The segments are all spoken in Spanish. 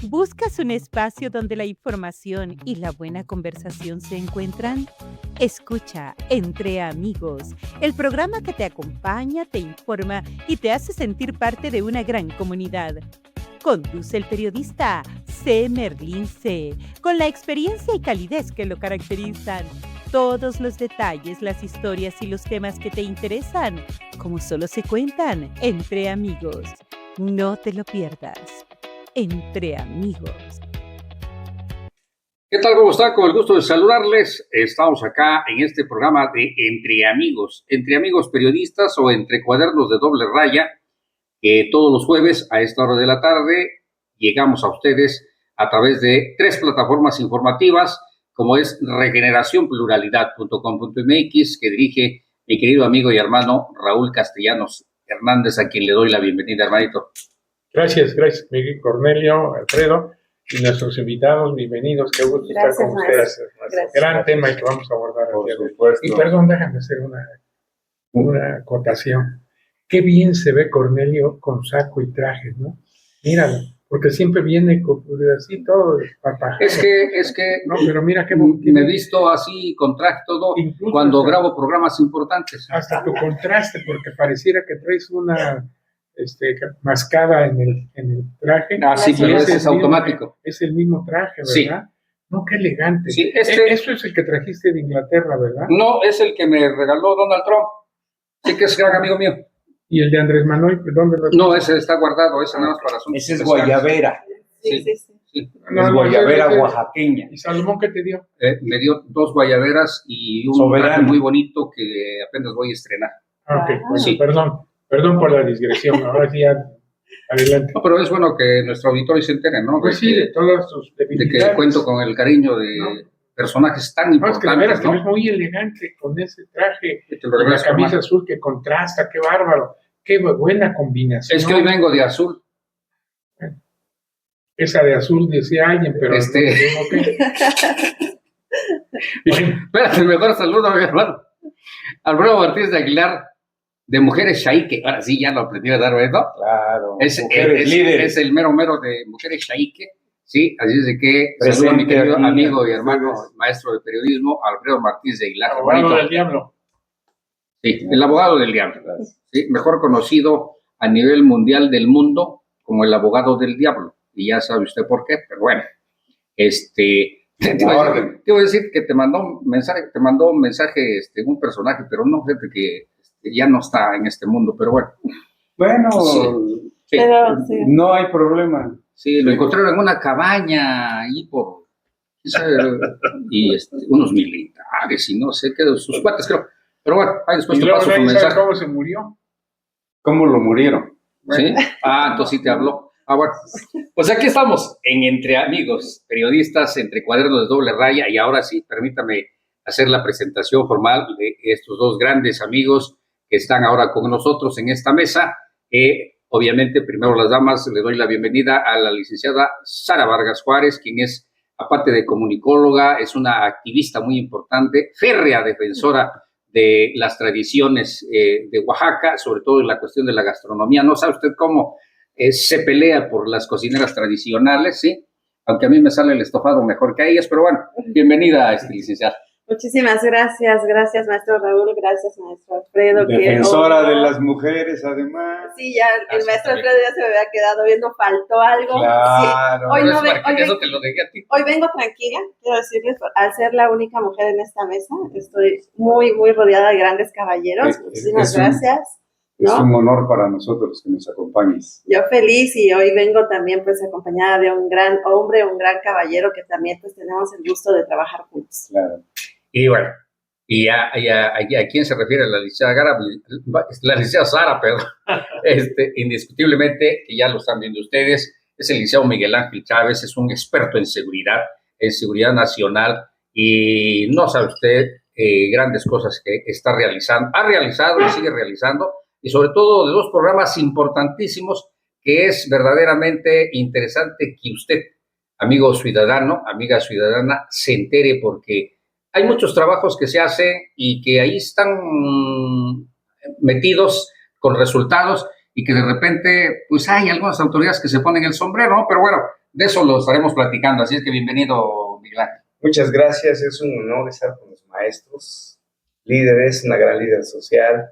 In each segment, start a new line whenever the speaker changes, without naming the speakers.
¿Buscas un espacio donde la información y la buena conversación se encuentran? Escucha Entre Amigos, el programa que te acompaña, te informa y te hace sentir parte de una gran comunidad. Conduce el periodista C. Merlín C., con la experiencia y calidez que lo caracterizan. Todos los detalles, las historias y los temas que te interesan, como solo se cuentan entre amigos. No te lo pierdas. Entre Amigos.
¿Qué tal? ¿Cómo están? Con el gusto de saludarles. Estamos acá en este programa de Entre Amigos periodistas o Entre Cuadernos de Doble Raya, que todos los jueves a esta hora de la tarde llegamos a ustedes a través de 3 plataformas informativas, como es regeneracionpluralidad.com.mx, que dirige mi querido amigo y hermano Raúl Castellanos Hernández, a quien le doy la bienvenida, hermanito.
Gracias, Miguel, Cornelio, Alfredo y nuestros invitados, bienvenidos, qué gusto estar con ustedes. Gran tema que vamos a abordar.
Por supuesto.
Y perdón, déjame hacer una acotación. Qué bien se ve Cornelio con saco y traje, ¿no? Míralo, porque siempre viene así todo papá.
Es que
no, pero mira qué
me he visto así con traje todo cuando grabo programas importantes.
Hasta tu contraste, porque pareciera que traes una mascada en el traje.
Ah, sí, pero ese es automático.
Es el mismo traje, ¿verdad?
Sí.
No, qué elegante.
Sí,
eso es el que trajiste de Inglaterra, ¿verdad?
No, es el que me regaló Donald Trump. Sí, que es gran amigo mío.
¿Y el de Andrés Manuel? ¿Dónde lo
No, ese está guardado, ese nada más para asuntos.
Ese es guayabera.
Sí.
No, es guayabera oaxaqueña.
¿Y Salomón qué te dio?
Me dio 2 guayaberas y un traje muy bonito que apenas voy a estrenar.
Ok, bueno, sí. Perdón por la digresión, ahora sí, adelante.
No, pero es bueno que nuestro auditorio se entere, ¿no?
Pues sí, de todas sus debilidades.
De que cuento con el cariño de personajes tan importantes,
que de veras, que es muy elegante con ese traje, y la camisa azul que contrasta, qué bárbaro, qué buena combinación.
Es que hoy vengo de azul.
Bueno, esa de azul decía alguien, pero...
Bueno, espérate, mejor saludo a mi hermano Alfredo Martínez de Aguilar, de Mujeres Shaique. Ahora sí, ya lo aprendí a dar, ¿verdad?
Claro.
Es el mero de Mujeres Shaique. Sí, así es de que saludo a mi querido amigo y hermano, maestro de periodismo, Alfredo Martínez de Aguilar.
Abogado del diablo.
Sí, el abogado del diablo. Sí, mejor conocido a nivel mundial del mundo como el abogado del diablo. Y ya sabe usted por qué, pero bueno. Te iba a decir que te mandó un mensaje un personaje, pero no, fíjate que ya no está en este mundo, pero bueno.
Bueno,
sí.
No hay problema.
Sí, lo encontraron en una cabaña ahí y unos militares y no sé qué, sus cuates creo. Pero bueno, ahí después te paso su mensaje.
¿Cómo se murió?
¿Cómo lo murieron?
¿Sí? Entonces sí te habló. Bueno, pues aquí estamos en Entre Amigos, periodistas, entre cuadernos de doble raya, y ahora sí, permítame hacer la presentación formal de estos 2 grandes amigos que están ahora con nosotros en esta mesa. Obviamente, primero las damas, le doy la bienvenida a la licenciada Sara Vargas Juárez, quien es, aparte de comunicóloga, es una activista muy importante, férrea defensora de las tradiciones de Oaxaca, sobre todo en la cuestión de la gastronomía. No sabe usted cómo se pelea por las cocineras tradicionales, ¿sí? Aunque a mí me sale el estofado mejor que a ellas, pero bueno, bienvenida, licenciada.
Muchísimas gracias, maestro Raúl, gracias, maestro Alfredo.
Defensora de las mujeres, además.
Sí, ya el maestro Alfredo ya se me había quedado viendo, faltó algo.
Claro.
Sí.
Eso te lo dejé a ti.
Hoy vengo tranquila, quiero decirles, al ser la única mujer en esta mesa, estoy muy, muy rodeada de grandes caballeros. Muchísimas gracias.
Es un honor para nosotros que nos acompañes.
Yo feliz, y hoy vengo también pues acompañada de un gran hombre, un gran caballero que también pues tenemos el gusto de trabajar juntos.
Claro.
Y bueno, ¿a quién se refiere la licenciada Sara, perdón? Indiscutiblemente, que ya lo están viendo ustedes, es el licenciado Miguel Ángel Chávez, es un experto en seguridad nacional, y no sabe usted grandes cosas que ha realizado y sigue realizando, y sobre todo de 2 programas importantísimos que es verdaderamente interesante que usted, amigo ciudadano, amiga ciudadana, se entere, porque hay muchos trabajos que se hacen y que ahí están metidos con resultados, y que de repente, pues hay algunas autoridades que se ponen el sombrero, ¿no? Pero bueno, de eso lo estaremos platicando, así es que bienvenido, Miguel Ángel.
Muchas gracias, es un honor estar con los maestros, líderes, una gran líder social,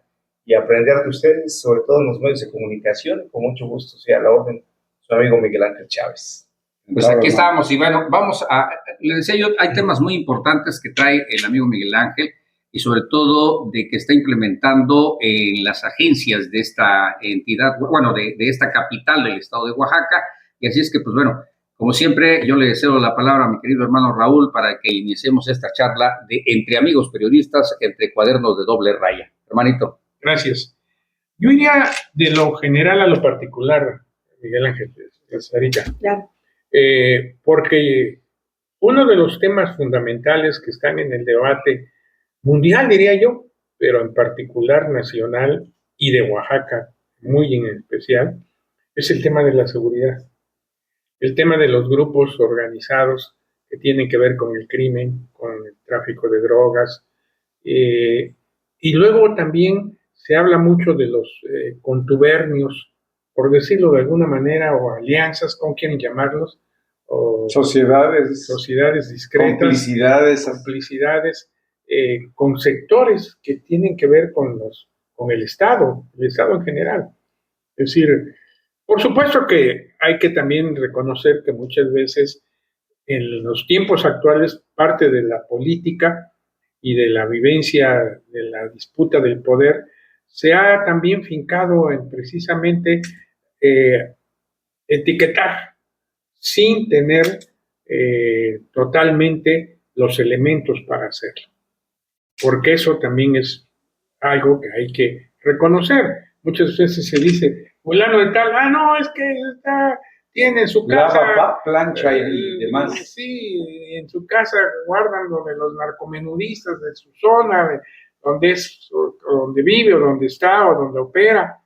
y aprender de ustedes, sobre todo en los medios de comunicación. Con mucho gusto, soy a la orden, su amigo Miguel Ángel Chávez.
Pues aquí estábamos y bueno, le decía yo, hay temas muy importantes que trae el amigo Miguel Ángel y sobre todo de que está implementando en las agencias de esta entidad, bueno, de esta capital del estado de Oaxaca. Y así es que, pues bueno, como siempre, yo le cedo la palabra a mi querido hermano Raúl para que iniciemos esta charla de entre amigos periodistas, entre cuadernos de doble raya. Hermanito.
Gracias. Yo iría de lo general a lo particular, Miguel Ángel, Sarita.
Claro.
Porque uno de los temas fundamentales que están en el debate mundial, diría yo, pero en particular nacional y de Oaxaca, muy en especial, es el tema de la seguridad. El tema de los grupos organizados que tienen que ver con el crimen, con el tráfico de drogas. Y luego también se habla mucho de los contubernios, por decirlo de alguna manera, o alianzas, ¿cómo quieren llamarlos? O sociedades discretas, complicidades con sectores que tienen que ver con el Estado en general. Es decir, por supuesto que hay que también reconocer que muchas veces en los tiempos actuales parte de la política y de la vivencia de la disputa del poder se ha también fincado en precisamente etiquetar sin tener totalmente los elementos para hacerlo. Porque eso también es algo que hay que reconocer. Muchas veces se dice, fulano de tal, no, es que tiene en su casa...
Lava, plancha y demás.
Sí, en su casa guardan lo de los narcomenudistas de su zona, donde vive o donde está o donde opera,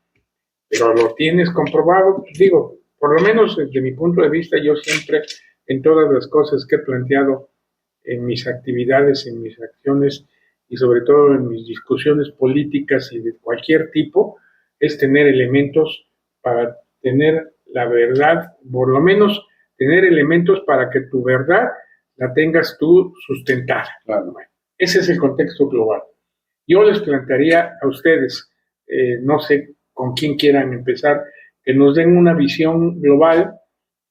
pero lo tienes comprobado. Digo, por lo menos desde mi punto de vista, yo siempre en todas las cosas que he planteado en mis actividades, en mis acciones y sobre todo en mis discusiones políticas y de cualquier tipo, es tener elementos para tener la verdad, por lo menos tener elementos para que tu verdad la tengas tú sustentada. Claro. Bueno, ese es el contexto global. Yo les plantearía a ustedes, no sé con quién quieran empezar, que nos den una visión global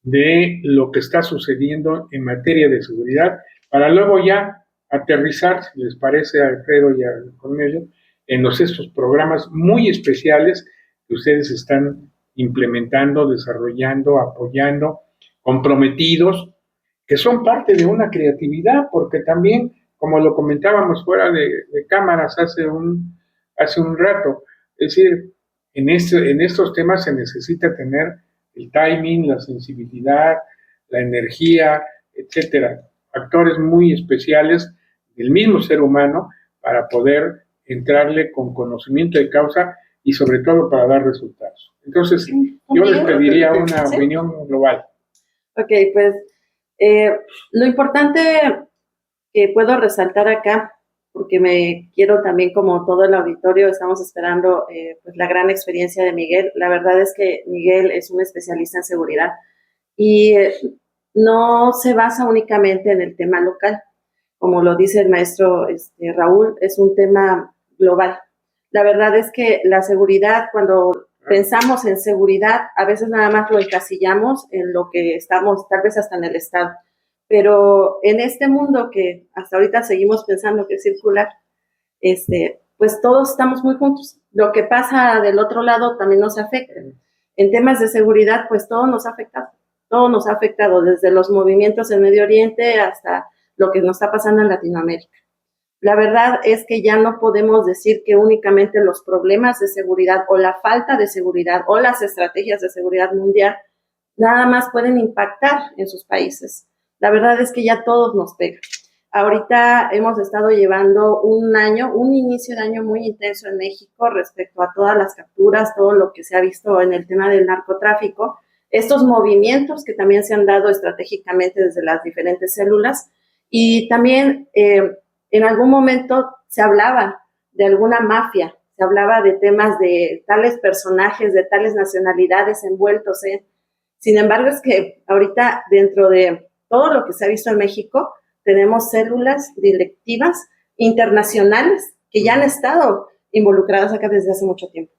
de lo que está sucediendo en materia de seguridad, para luego ya aterrizar, si les parece a Alfredo y a Cornelio, en estos programas muy especiales que ustedes están implementando, desarrollando, apoyando, comprometidos, que son parte de una creatividad, porque también, como lo comentábamos fuera de cámaras hace un rato, es decir, en estos temas se necesita tener el timing, la sensibilidad, la energía, etcétera, factores muy especiales del mismo ser humano para poder entrarle con conocimiento de causa y sobre todo para dar resultados. Entonces, yo les pediría una opinión global.
Ok, pues lo importante que puedo resaltar acá, porque me quiero también, como todo el auditorio, estamos esperando pues la gran experiencia de Miguel. La verdad es que Miguel es un especialista en seguridad y no se basa únicamente en el tema local. Como lo dice el maestro Raúl, es un tema global. La verdad es que la seguridad, cuando pensamos en seguridad, a veces nada más lo encasillamos en lo que estamos, tal vez hasta en el Estado. Pero en este mundo que hasta ahorita seguimos pensando que es circular, pues todos estamos muy juntos. Lo que pasa del otro lado también nos afecta. En temas de seguridad, pues todo nos ha afectado. Todo nos ha afectado, desde los movimientos en Medio Oriente hasta lo que nos está pasando en Latinoamérica. La verdad es que ya no podemos decir que únicamente los problemas de seguridad o la falta de seguridad o las estrategias de seguridad mundial nada más pueden impactar en sus países. La verdad es que ya todos nos pegan. Ahorita hemos estado llevando un inicio de año muy intenso en México respecto a todas las capturas, todo lo que se ha visto en el tema del narcotráfico, estos movimientos que también se han dado estratégicamente desde las diferentes células, y también en algún momento se hablaba de alguna mafia, se hablaba de temas de tales personajes, de tales nacionalidades envueltos en. Sin embargo, es que ahorita dentro de todo lo que se ha visto en México, tenemos células delictivas internacionales que ya han estado involucradas acá desde hace mucho tiempo.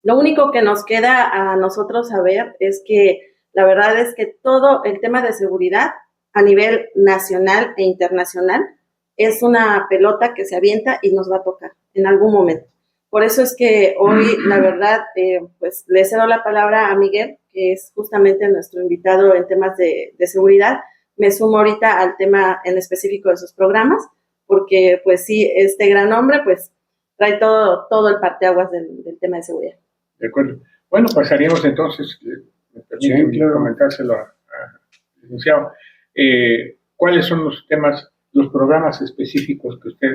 Lo único que nos queda a nosotros saber es que la verdad es que todo el tema de seguridad a nivel nacional e internacional es una pelota que se avienta y nos va a tocar en algún momento. Por eso es que hoy, la verdad, pues le cedo la palabra a Miguel, que es justamente nuestro invitado en temas de seguridad. Me sumo ahorita al tema en específico de sus programas, porque pues sí, este gran hombre pues trae todo el parteaguas del tema de seguridad.
De acuerdo. Bueno, pasaríamos entonces, me permite comentárselo al licenciado. ¿Cuáles son los temas, los programas específicos que usted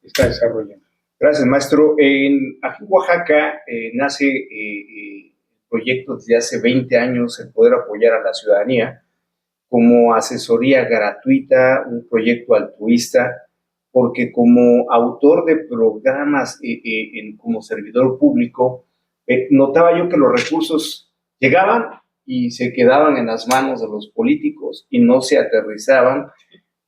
está desarrollando?
Gracias, maestro. Aquí en Oaxaca nace el proyecto desde hace 20 años, el poder apoyar a la ciudadanía como asesoría gratuita, un proyecto altruista, porque como autor de programas como servidor público, notaba yo que los recursos llegaban y se quedaban en las manos de los políticos y no se aterrizaban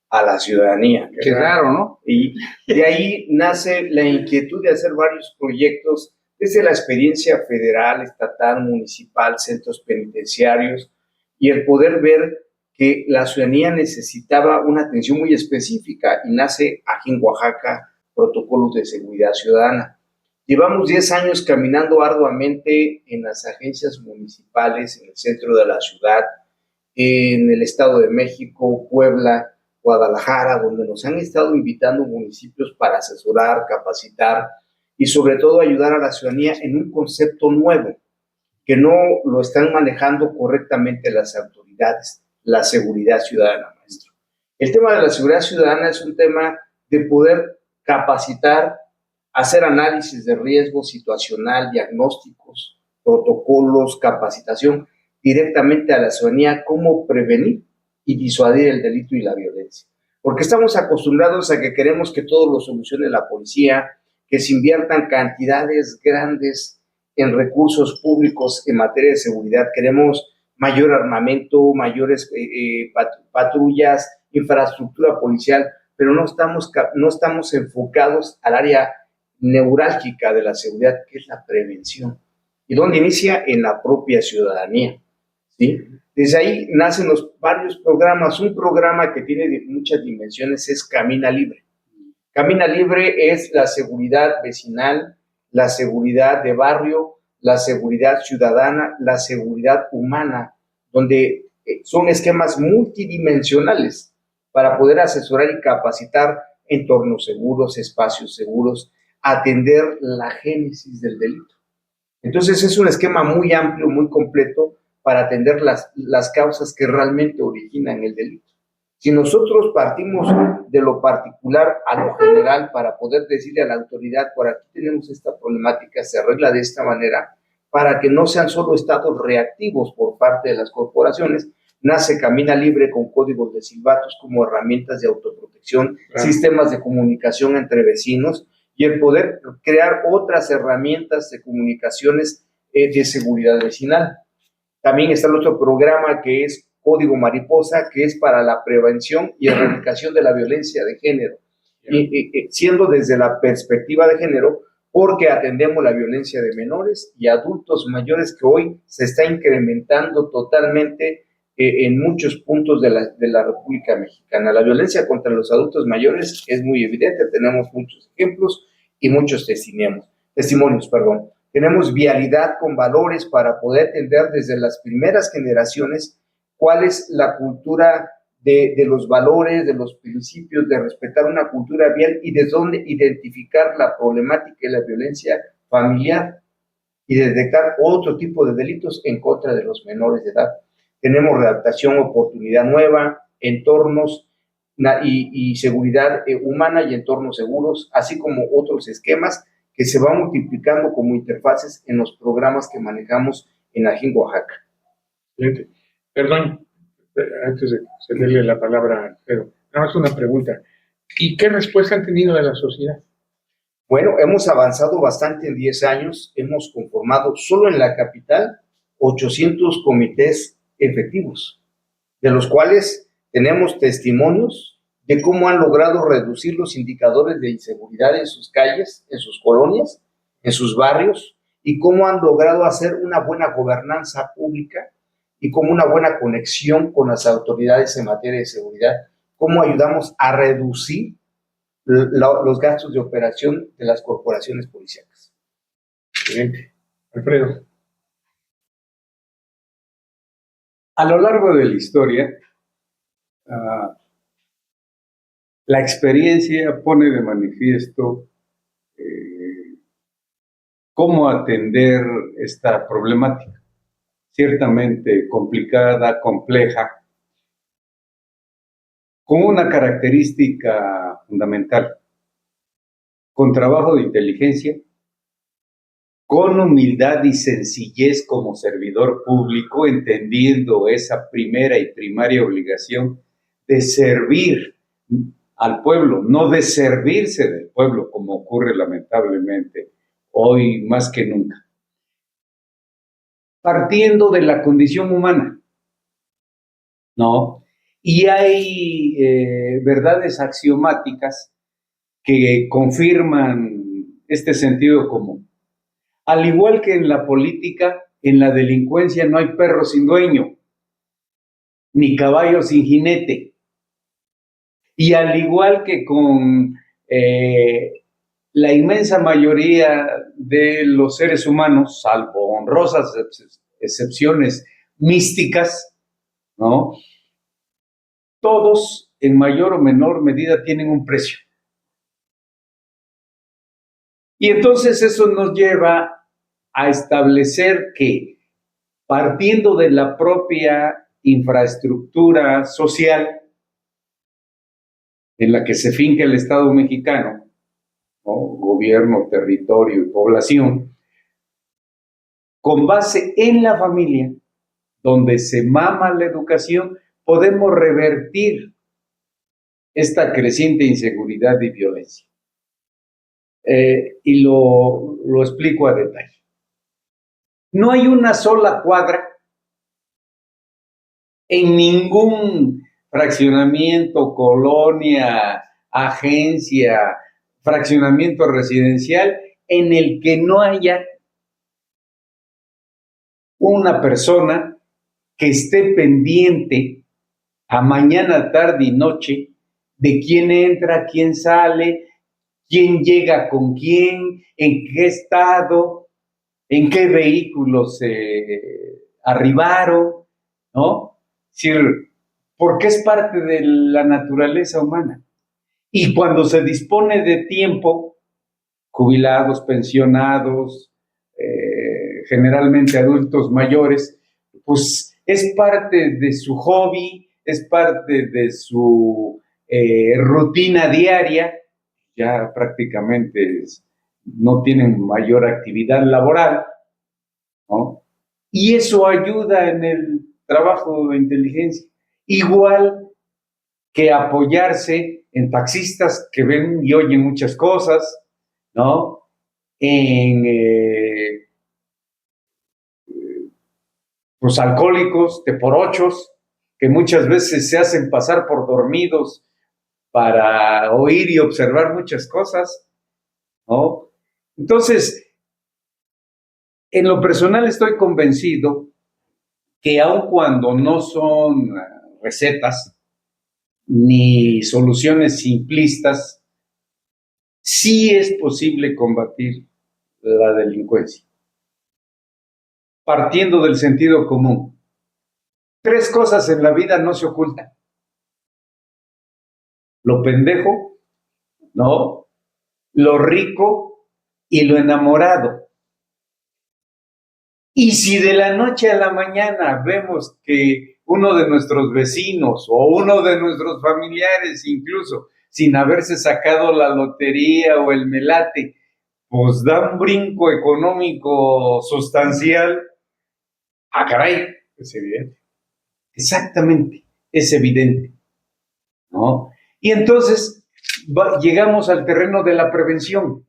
a la ciudadanía.
Qué raro, ¿no?
Y de ahí nace la inquietud de hacer varios proyectos desde la experiencia federal, estatal, municipal, centros penitenciarios, y el poder ver que la ciudadanía necesitaba una atención muy específica, y nace aquí en Oaxaca Protocolos de Seguridad Ciudadana. Llevamos 10 años caminando arduamente en las agencias municipales, en el centro de la ciudad, en el Estado de México, Puebla, Guadalajara, donde nos han estado invitando municipios para asesorar, capacitar y sobre todo ayudar a la ciudadanía en un concepto nuevo, que no lo están manejando correctamente las autoridades, la seguridad ciudadana, maestro. El tema de la seguridad ciudadana es un tema de poder capacitar, hacer análisis de riesgo situacional, diagnósticos, protocolos, capacitación directamente a la ciudadanía, cómo prevenir y disuadir el delito y la violencia. Porque estamos acostumbrados a que queremos que todo lo solucione la policía, que se inviertan cantidades grandes en recursos públicos en materia de seguridad. Queremos mayor armamento, mayores patrullas, infraestructura policial, pero no estamos enfocados al área neurálgica de la seguridad, que es la prevención. ¿Y dónde inicia? En la propia ciudadanía, ¿sí? Desde ahí nacen varios programas. Un programa que tiene muchas dimensiones es Camina Libre. Camina Libre es la seguridad vecinal, la seguridad de barrio, la seguridad ciudadana, la seguridad humana, donde son esquemas multidimensionales para poder asesorar y capacitar entornos seguros, espacios seguros, atender la génesis del delito. Entonces es un esquema muy amplio, muy completo para atender las causas que realmente originan el delito. Si nosotros partimos de lo particular a lo general para poder decirle a la autoridad, por aquí tenemos esta problemática, se arregla de esta manera, para que no sean solo estados reactivos por parte de las corporaciones, nace Camina Libre con códigos de silbatos como herramientas de autoprotección, sistemas de comunicación entre vecinos, y el poder crear otras herramientas de comunicaciones de seguridad vecinal. También está el otro programa que es Código Mariposa, que es para la prevención y erradicación de la violencia de género, siendo desde la perspectiva de género, porque atendemos la violencia de menores y adultos mayores, que hoy se está incrementando totalmente en muchos puntos de la República Mexicana. La violencia contra los adultos mayores es muy evidente, tenemos muchos ejemplos y muchos testimonios. Tenemos vialidad con valores para poder atender desde las primeras generaciones cuál es la cultura de los valores, de los principios, de respetar una cultura vial y de dónde identificar la problemática y la violencia familiar y detectar otro tipo de delitos en contra de los menores de edad. Tenemos redactación, oportunidad nueva, entornos y seguridad humana y entornos seguros, así como otros esquemas que se van multiplicando como interfaces en los programas que manejamos en Ajín, Oaxaca.
Perdón, antes de cederle la palabra a Alfredo, nada más una pregunta. ¿Y qué respuesta han tenido de la sociedad?
Bueno, hemos avanzado bastante en 10 años, hemos conformado solo en la capital 800 comités efectivos, de los cuales tenemos testimonios de cómo han logrado reducir los indicadores de inseguridad en sus calles, en sus colonias, en sus barrios, y cómo han logrado hacer una buena gobernanza pública y como una buena conexión con las autoridades en materia de seguridad, cómo ayudamos a reducir los gastos de operación de las corporaciones policiales.
Excelente. Alfredo.
A lo largo de la historia, la experiencia pone de manifiesto cómo atender esta problemática, ciertamente complicada, compleja, con una característica fundamental: con trabajo de inteligencia, con humildad y sencillez como servidor público, entendiendo esa primera y primaria obligación de servir al pueblo, no de servirse del pueblo, como ocurre lamentablemente hoy más que nunca. Partiendo de la condición humana, ¿no? Y hay verdades axiomáticas que confirman este sentido común. Al igual que en la política, en la delincuencia no hay perro sin dueño, ni caballo sin jinete. Y al igual que con la inmensa mayoría de los seres humanos, salvo honrosas excepciones místicas, ¿no?, todos en mayor o menor medida tienen un precio. Y entonces eso nos lleva a establecer que, partiendo de la propia infraestructura social en la que se finca el Estado mexicano, ¿no?, gobierno, territorio y población, con base en la familia, donde se mama la educación, podemos revertir esta creciente inseguridad y violencia. Y lo explico a detalle. No hay una sola cuadra en ningún fraccionamiento, colonia, agencia, fraccionamiento residencial en el que no haya una persona que esté pendiente a mañana, tarde y noche de quién entra, quién sale, quién llega con quién, en qué estado, en qué vehículos arribaron, ¿no? Es decir, porque es parte de la naturaleza humana. Y cuando se dispone de tiempo, jubilados, pensionados, generalmente adultos mayores, pues es parte de su hobby, es parte de su rutina diaria, ya prácticamente no tienen mayor actividad laboral, ¿no? Y eso ayuda en el trabajo de inteligencia, igual que apoyarse en taxistas que ven y oyen muchas cosas, ¿no? En los alcohólicos, teporochos, que muchas veces se hacen pasar por dormidos para oír y observar muchas cosas, ¿no? Entonces, en lo personal estoy convencido que aun cuando no son recetas ni soluciones simplistas, sí es posible combatir la delincuencia. Partiendo del sentido común. 3 cosas en la vida no se ocultan: lo pendejo, ¿no?, lo rico y lo enamorado. Y si de la noche a la mañana vemos que uno de nuestros vecinos o uno de nuestros familiares, incluso sin haberse sacado la lotería o el melate, pues da un brinco económico sustancial, ¡ah, caray!
Es evidente.
Exactamente, es evidente, ¿no? Y entonces llegamos al terreno de la prevención.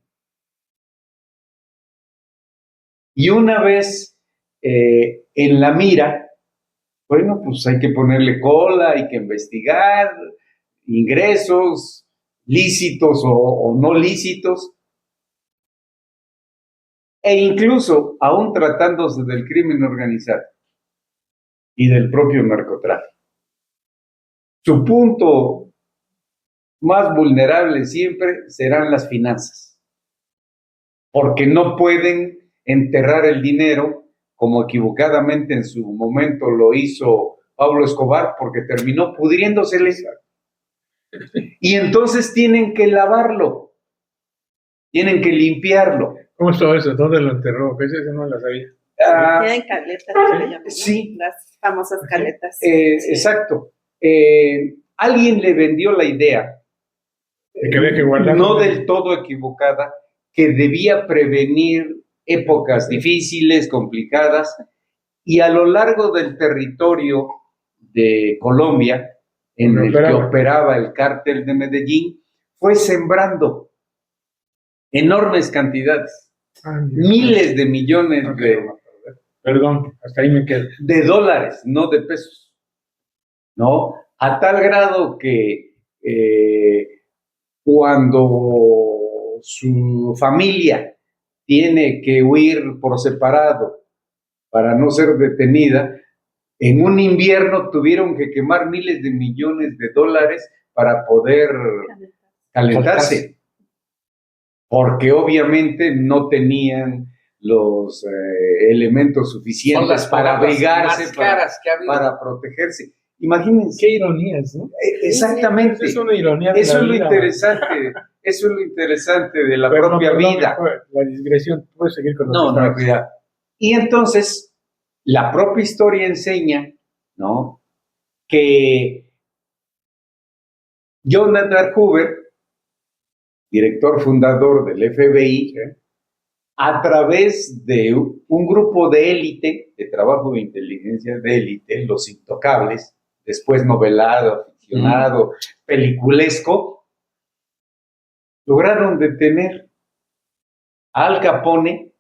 Y una vez en la mira, Bueno, pues hay que ponerle cola, hay que investigar ingresos lícitos o no lícitos, e incluso aún tratándose del crimen organizado y del propio narcotráfico. Su punto más vulnerable siempre serán las finanzas, porque no pueden enterrar el dinero como equivocadamente en su momento lo hizo Pablo Escobar, porque terminó pudriéndosele. Y entonces tienen que lavarlo, tienen que limpiarlo.
¿Cómo es todo eso? ¿Dónde lo enterró? Ese no lo sabía.
Tienen caletas, se llaman, ¿no?
Sí.
Las famosas caletas.
Sí.
Sí.
Exacto. Alguien le vendió la idea,
De que había que guardarlo.
no del todo equivocada, que debía prevenir épocas difíciles, complicadas, y a lo largo del territorio de Colombia, en el que operaba el cártel de Medellín, fue sembrando enormes cantidades, miles de millones
Perdón, hasta ahí me quedo.
de dólares, no de pesos, ¿no? A tal grado que cuando su familia tiene que huir por separado para no ser detenida, en un invierno tuvieron que quemar miles de millones de dólares para poder calentarse, porque obviamente no tenían los elementos suficientes para abrigarse, para protegerse. Imagínense.
Qué ironías, ¿no?
Exactamente.
Es una ironía de
Eso
la
es lo
vida.
interesante. Eso es lo interesante de la
Perdón,
propia vida.
La digresión, puedes seguir con lo que
No,
estabas
cuidado. Y entonces, la propia historia enseña, ¿no?, que John Edgar Hoover, director fundador del FBI, a través de un grupo de élite, de trabajo de inteligencia de élite, los intocables, después novelado, ficcionado, peliculesco, lograron detener a Al Capone,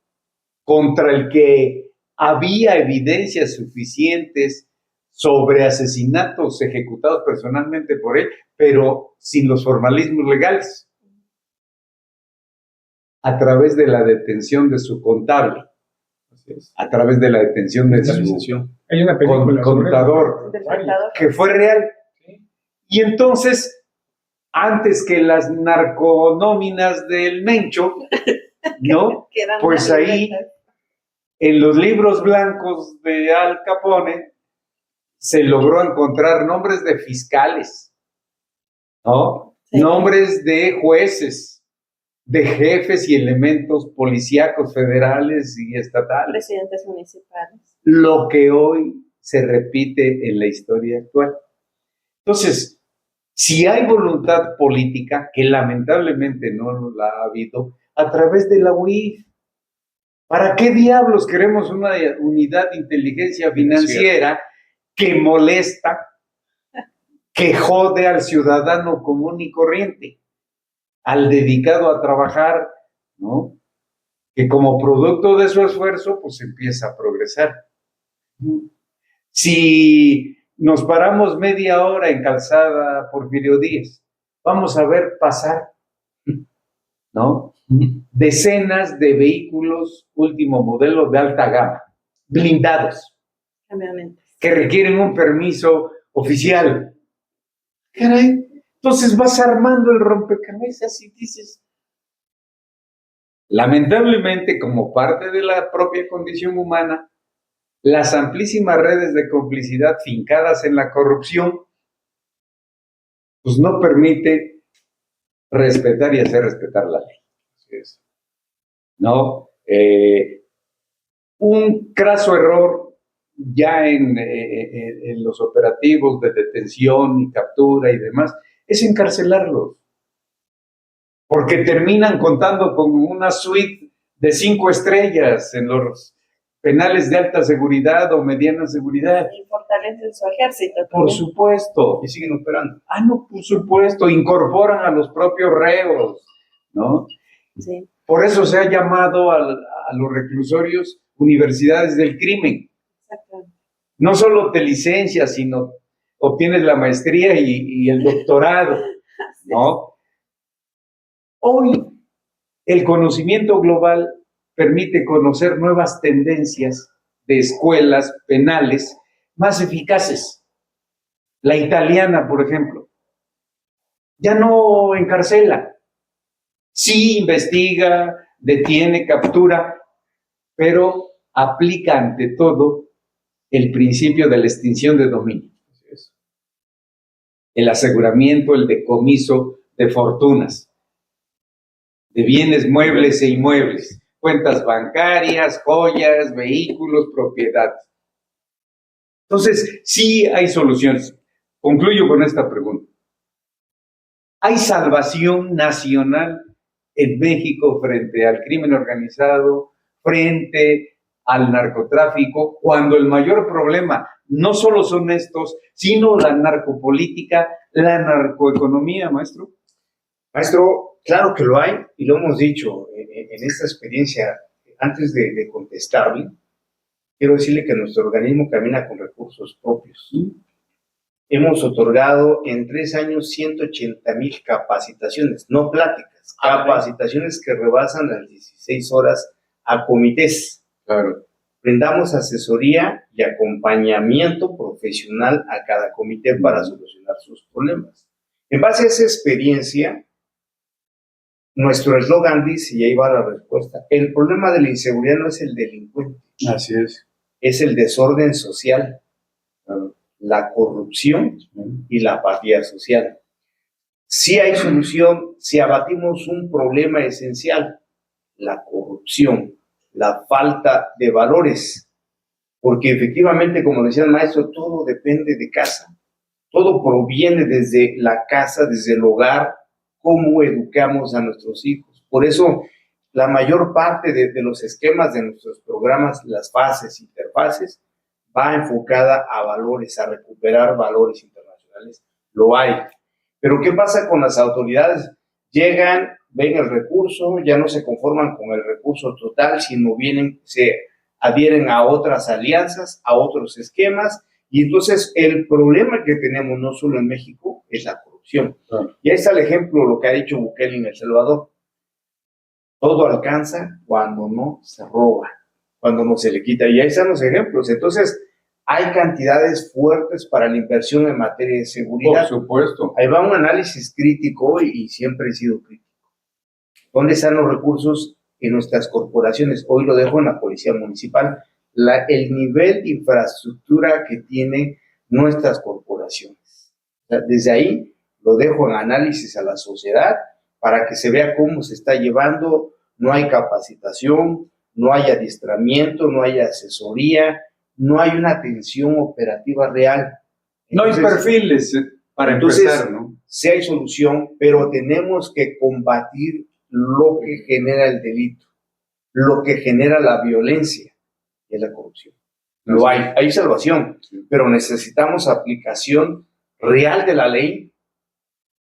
contra el que había evidencias suficientes sobre asesinatos ejecutados personalmente por él, pero sin los formalismos legales, a través de la detención de su contable, a través de la detención de su
Hay una película
contador, que fue real. Y entonces, antes que las narconóminas del Mencho, ¿no? Pues ahí, en los libros blancos de Al Capone, se logró encontrar nombres de fiscales, ¿no? Sí. Nombres de jueces, de jefes y elementos policíacos federales y estatales.
Presidentes municipales.
Lo que hoy se repite en la historia actual. Entonces, si hay voluntad política, que lamentablemente no la ha habido, a través de la UIF, ¿para qué diablos queremos una unidad de inteligencia financiera que molesta, que jode al ciudadano común y corriente, al dedicado a trabajar, ¿no?, que como producto de su esfuerzo, pues empieza a progresar? Si nos paramos media hora en Calzada Porfirio Díaz, vamos a ver pasar, ¿no?, decenas de vehículos último modelo de alta gama, blindados, que requieren un permiso oficial. Caray, entonces vas armando el rompecabezas y dices, lamentablemente, como parte de la propia condición humana, las amplísimas redes de complicidad fincadas en la corrupción, pues no permite respetar y hacer respetar la ley. Así es. ¿No? Un craso error ya en los operativos de detención y captura y demás es encarcelarlos, porque terminan contando con una suite de 5 estrellas en los penales de alta seguridad o mediana seguridad.
Y fortalecen su ejército.
Por supuesto.
Y siguen operando.
No, por supuesto. Incorporan a los propios reos, ¿no?
Sí.
Por eso se ha llamado a los reclusorios universidades del crimen.
Exactamente.
No solo te licencias, sino obtienes la maestría y el doctorado, ¿no? Hoy el conocimiento global permite conocer nuevas tendencias de escuelas penales más eficaces. La italiana, por ejemplo, ya no encarcela, sí investiga, detiene, captura, pero aplica ante todo el principio de la extinción de dominio. El aseguramiento, el decomiso de fortunas, de bienes muebles e inmuebles, cuentas bancarias, joyas, vehículos, propiedades. Entonces, sí hay soluciones. Concluyo con esta pregunta. ¿Hay salvación nacional en México frente al crimen organizado, frente al narcotráfico, cuando el mayor problema no solo son estos, sino la narcopolítica, la narcoeconomía, maestro?
Maestro, claro que lo hay y lo hemos dicho en esta experiencia. Antes de contestarle, quiero decirle que nuestro organismo camina con recursos propios. Hemos otorgado en 3 años 180,000 capacitaciones, no pláticas, capacitaciones que rebasan las 16 horas a comités.
Claro.
Brindamos asesoría y acompañamiento profesional a cada comité para solucionar sus problemas. En base a esa experiencia, nuestro eslogan dice, y ahí va la respuesta, el problema de la inseguridad no es el delincuente.
Así
es el desorden social, la corrupción y la apatía social. Sí hay solución si abatimos un problema esencial, la corrupción, la falta de valores, porque efectivamente, como decía el maestro, todo depende de casa, todo proviene desde la casa, desde el hogar, cómo educamos a nuestros hijos. Por eso, la mayor parte de los esquemas de nuestros programas, las fases, interfaces, va enfocada a valores, a recuperar valores internacionales. Lo hay. Pero ¿qué pasa con las autoridades? Llegan, ven el recurso, ya no se conforman con el recurso total, sino se adhieren a otras alianzas, a otros esquemas, y entonces el problema que tenemos no solo en México es la corrupción. Y ahí está el ejemplo, lo que ha dicho Bukele en El Salvador. Todo alcanza cuando no se roba, cuando no se le quita. Y ahí están los ejemplos. Entonces, hay cantidades fuertes para la inversión en materia de seguridad.
Por supuesto.
Ahí va un análisis crítico y siempre he sido crítico. ¿Dónde están los recursos en nuestras corporaciones? Hoy lo dejo en la Policía Municipal. El nivel de infraestructura que tienen nuestras corporaciones. O sea, desde ahí lo dejo en análisis a la sociedad para que se vea cómo se está llevando. No hay capacitación, no hay adiestramiento, no hay asesoría, no hay una atención operativa real.
Entonces, no hay perfiles para empezar, ¿no?
Sí hay solución, pero tenemos que combatir lo que genera el delito, lo que genera la violencia, y es la corrupción. Lo hay salvación, pero necesitamos aplicación real de la ley.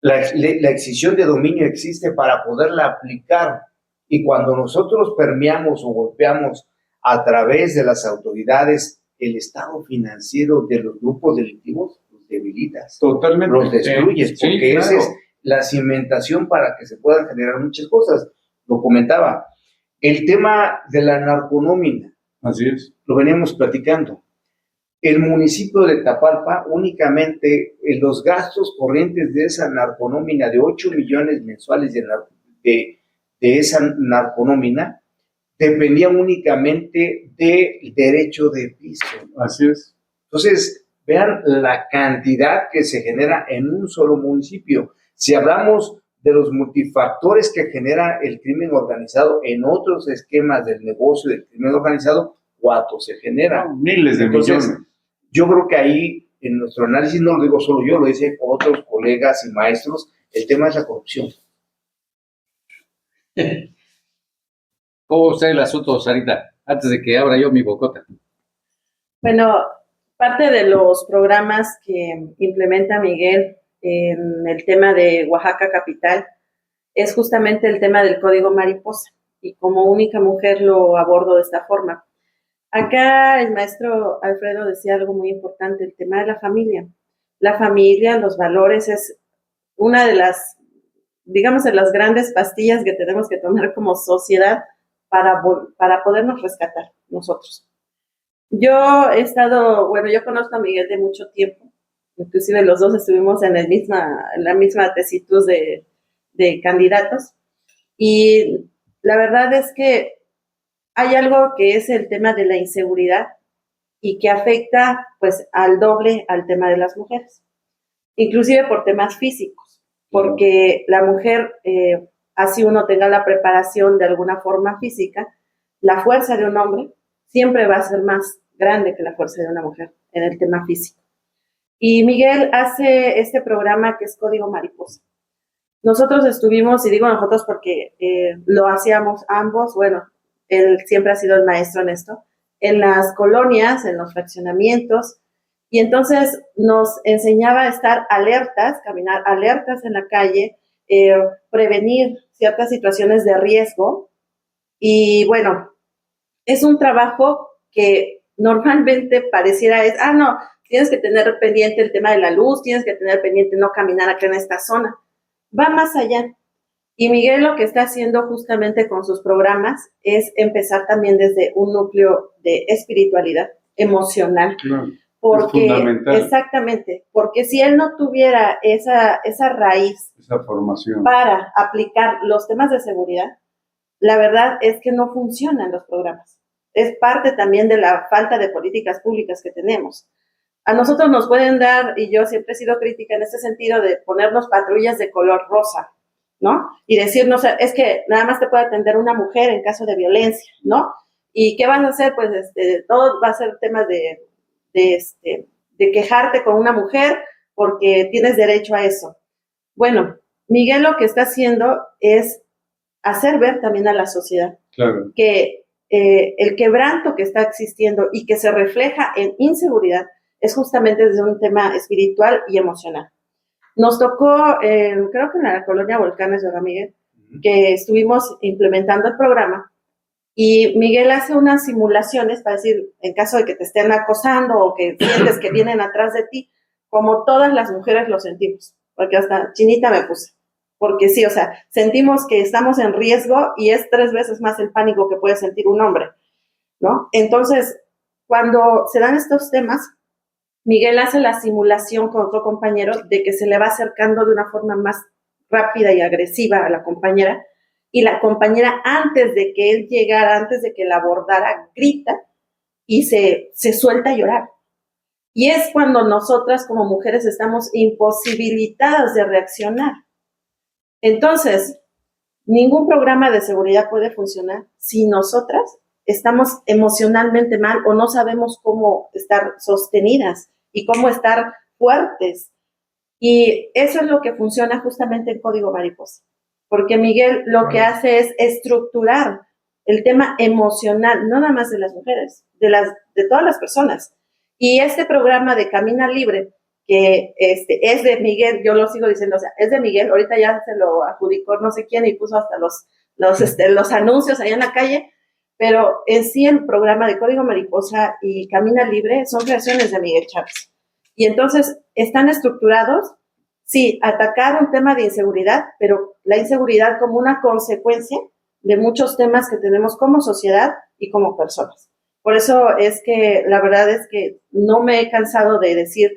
La extinción de dominio existe para poderla aplicar, y cuando nosotros permeamos o golpeamos a través de las autoridades el estado financiero de los grupos delictivos, los debilitas.
Totalmente.
Los destruyes, porque
claro.
Esa es la cimentación para que se puedan generar muchas cosas. Lo comentaba. El tema de la narconómina.
Así es.
Lo veníamos platicando. El municipio de Tapalpa, únicamente los gastos corrientes de esa narconómina, de 8 millones mensuales de esa narconómina, dependían únicamente del derecho de piso.
Así es.
Entonces, vean la cantidad que se genera en un solo municipio. Si hablamos de los multifactores que genera el crimen organizado en otros esquemas del negocio del crimen organizado, ¿cuánto se genera?
Miles de millones.
Yo creo que ahí, en nuestro análisis, no lo digo solo yo, lo dicen otros colegas y maestros, el tema es la corrupción.
¿Cómo está el asunto, Sarita? Antes de que abra yo mi bocota.
Bueno, parte de los programas que implementa Miguel en el tema de Oaxaca Capital es justamente el tema del Código Mariposa, y como única mujer lo abordo de esta forma. Acá el maestro Alfredo decía algo muy importante, el tema de la familia. La familia, los valores es una de las, digamos, de las grandes pastillas que tenemos que tomar como sociedad para podernos rescatar nosotros. Yo he estado, bueno, yo conozco a Miguel de mucho tiempo, inclusive los dos estuvimos en la misma tesitud de candidatos, y la verdad es que hay algo que es el tema de la inseguridad y que afecta pues al doble al tema de las mujeres, inclusive por temas físicos, porque la mujer, así uno tenga la preparación de alguna forma física, la fuerza de un hombre siempre va a ser más grande que la fuerza de una mujer en el tema físico. Y Miguel hace este programa que es Código Mariposa. Nosotros estuvimos, y digo nosotros porque lo hacíamos ambos, bueno, él siempre ha sido el maestro en esto, en las colonias, en los fraccionamientos, y entonces nos enseñaba a estar alertas, caminar alertas en la calle, prevenir ciertas situaciones de riesgo, y bueno, es un trabajo que normalmente pareciera no, tienes que tener pendiente el tema de la luz, tienes que tener pendiente no caminar acá en esta zona, va más allá. Y Miguel lo que está haciendo justamente con sus programas es empezar también desde un núcleo de espiritualidad emocional.
Claro,
porque,
es fundamental.
Exactamente, porque si él no tuviera esa raíz,
esa formación
para aplicar los temas de seguridad, la verdad es que no funcionan los programas. Es parte también de la falta de políticas públicas que tenemos. A nosotros nos pueden dar, y yo siempre he sido crítica en este sentido, de ponernos patrullas de color rosa, ¿no? Y decirnos, es que nada más te puede atender una mujer en caso de violencia, ¿no? ¿Y qué vas a hacer? Pues todo va a ser temas de quejarte con una mujer porque tienes derecho a eso. Bueno, Miguel lo que está haciendo es hacer ver también a la sociedad
claro.
que el quebranto que está existiendo y que se refleja en inseguridad es justamente desde un tema espiritual y emocional. Nos tocó, creo que en la colonia Volcanes, ¿verdad, Miguel? Que estuvimos implementando el programa y Miguel hace unas simulaciones para decir, en caso de que te estén acosando o que sientes que vienen atrás de ti, como todas las mujeres lo sentimos, porque hasta chinita me puse. Porque sí, o sea, sentimos que estamos en riesgo y es 3 veces más el pánico que puede sentir un hombre, ¿no? Entonces, cuando se dan estos temas, Miguel hace la simulación con otro compañero de que se le va acercando de una forma más rápida y agresiva a la compañera, y la compañera, antes de que él llegara, antes de que la abordara, grita y se suelta a llorar. Y es cuando nosotras como mujeres estamos imposibilitadas de reaccionar. Entonces, ningún programa de seguridad puede funcionar si nosotras estamos emocionalmente mal o no sabemos cómo estar sostenidas y cómo estar fuertes. Y eso es lo que funciona justamente en Código Mariposa. Porque Miguel lo que hace es estructurar el tema emocional, no nada más de las mujeres, de todas las personas. Y este programa de Camina Libre, que es de Miguel, yo lo sigo diciendo, o sea, es de Miguel, ahorita ya se lo adjudicó no sé quién y puso hasta los anuncios allá en la calle, pero en sí el programa de Código Mariposa y Camina Libre son creaciones de Miguel Chávez. Y entonces están estructurados, sí, atacar un tema de inseguridad, pero la inseguridad como una consecuencia de muchos temas que tenemos como sociedad y como personas. Por eso es que la verdad es que no me he cansado de decir,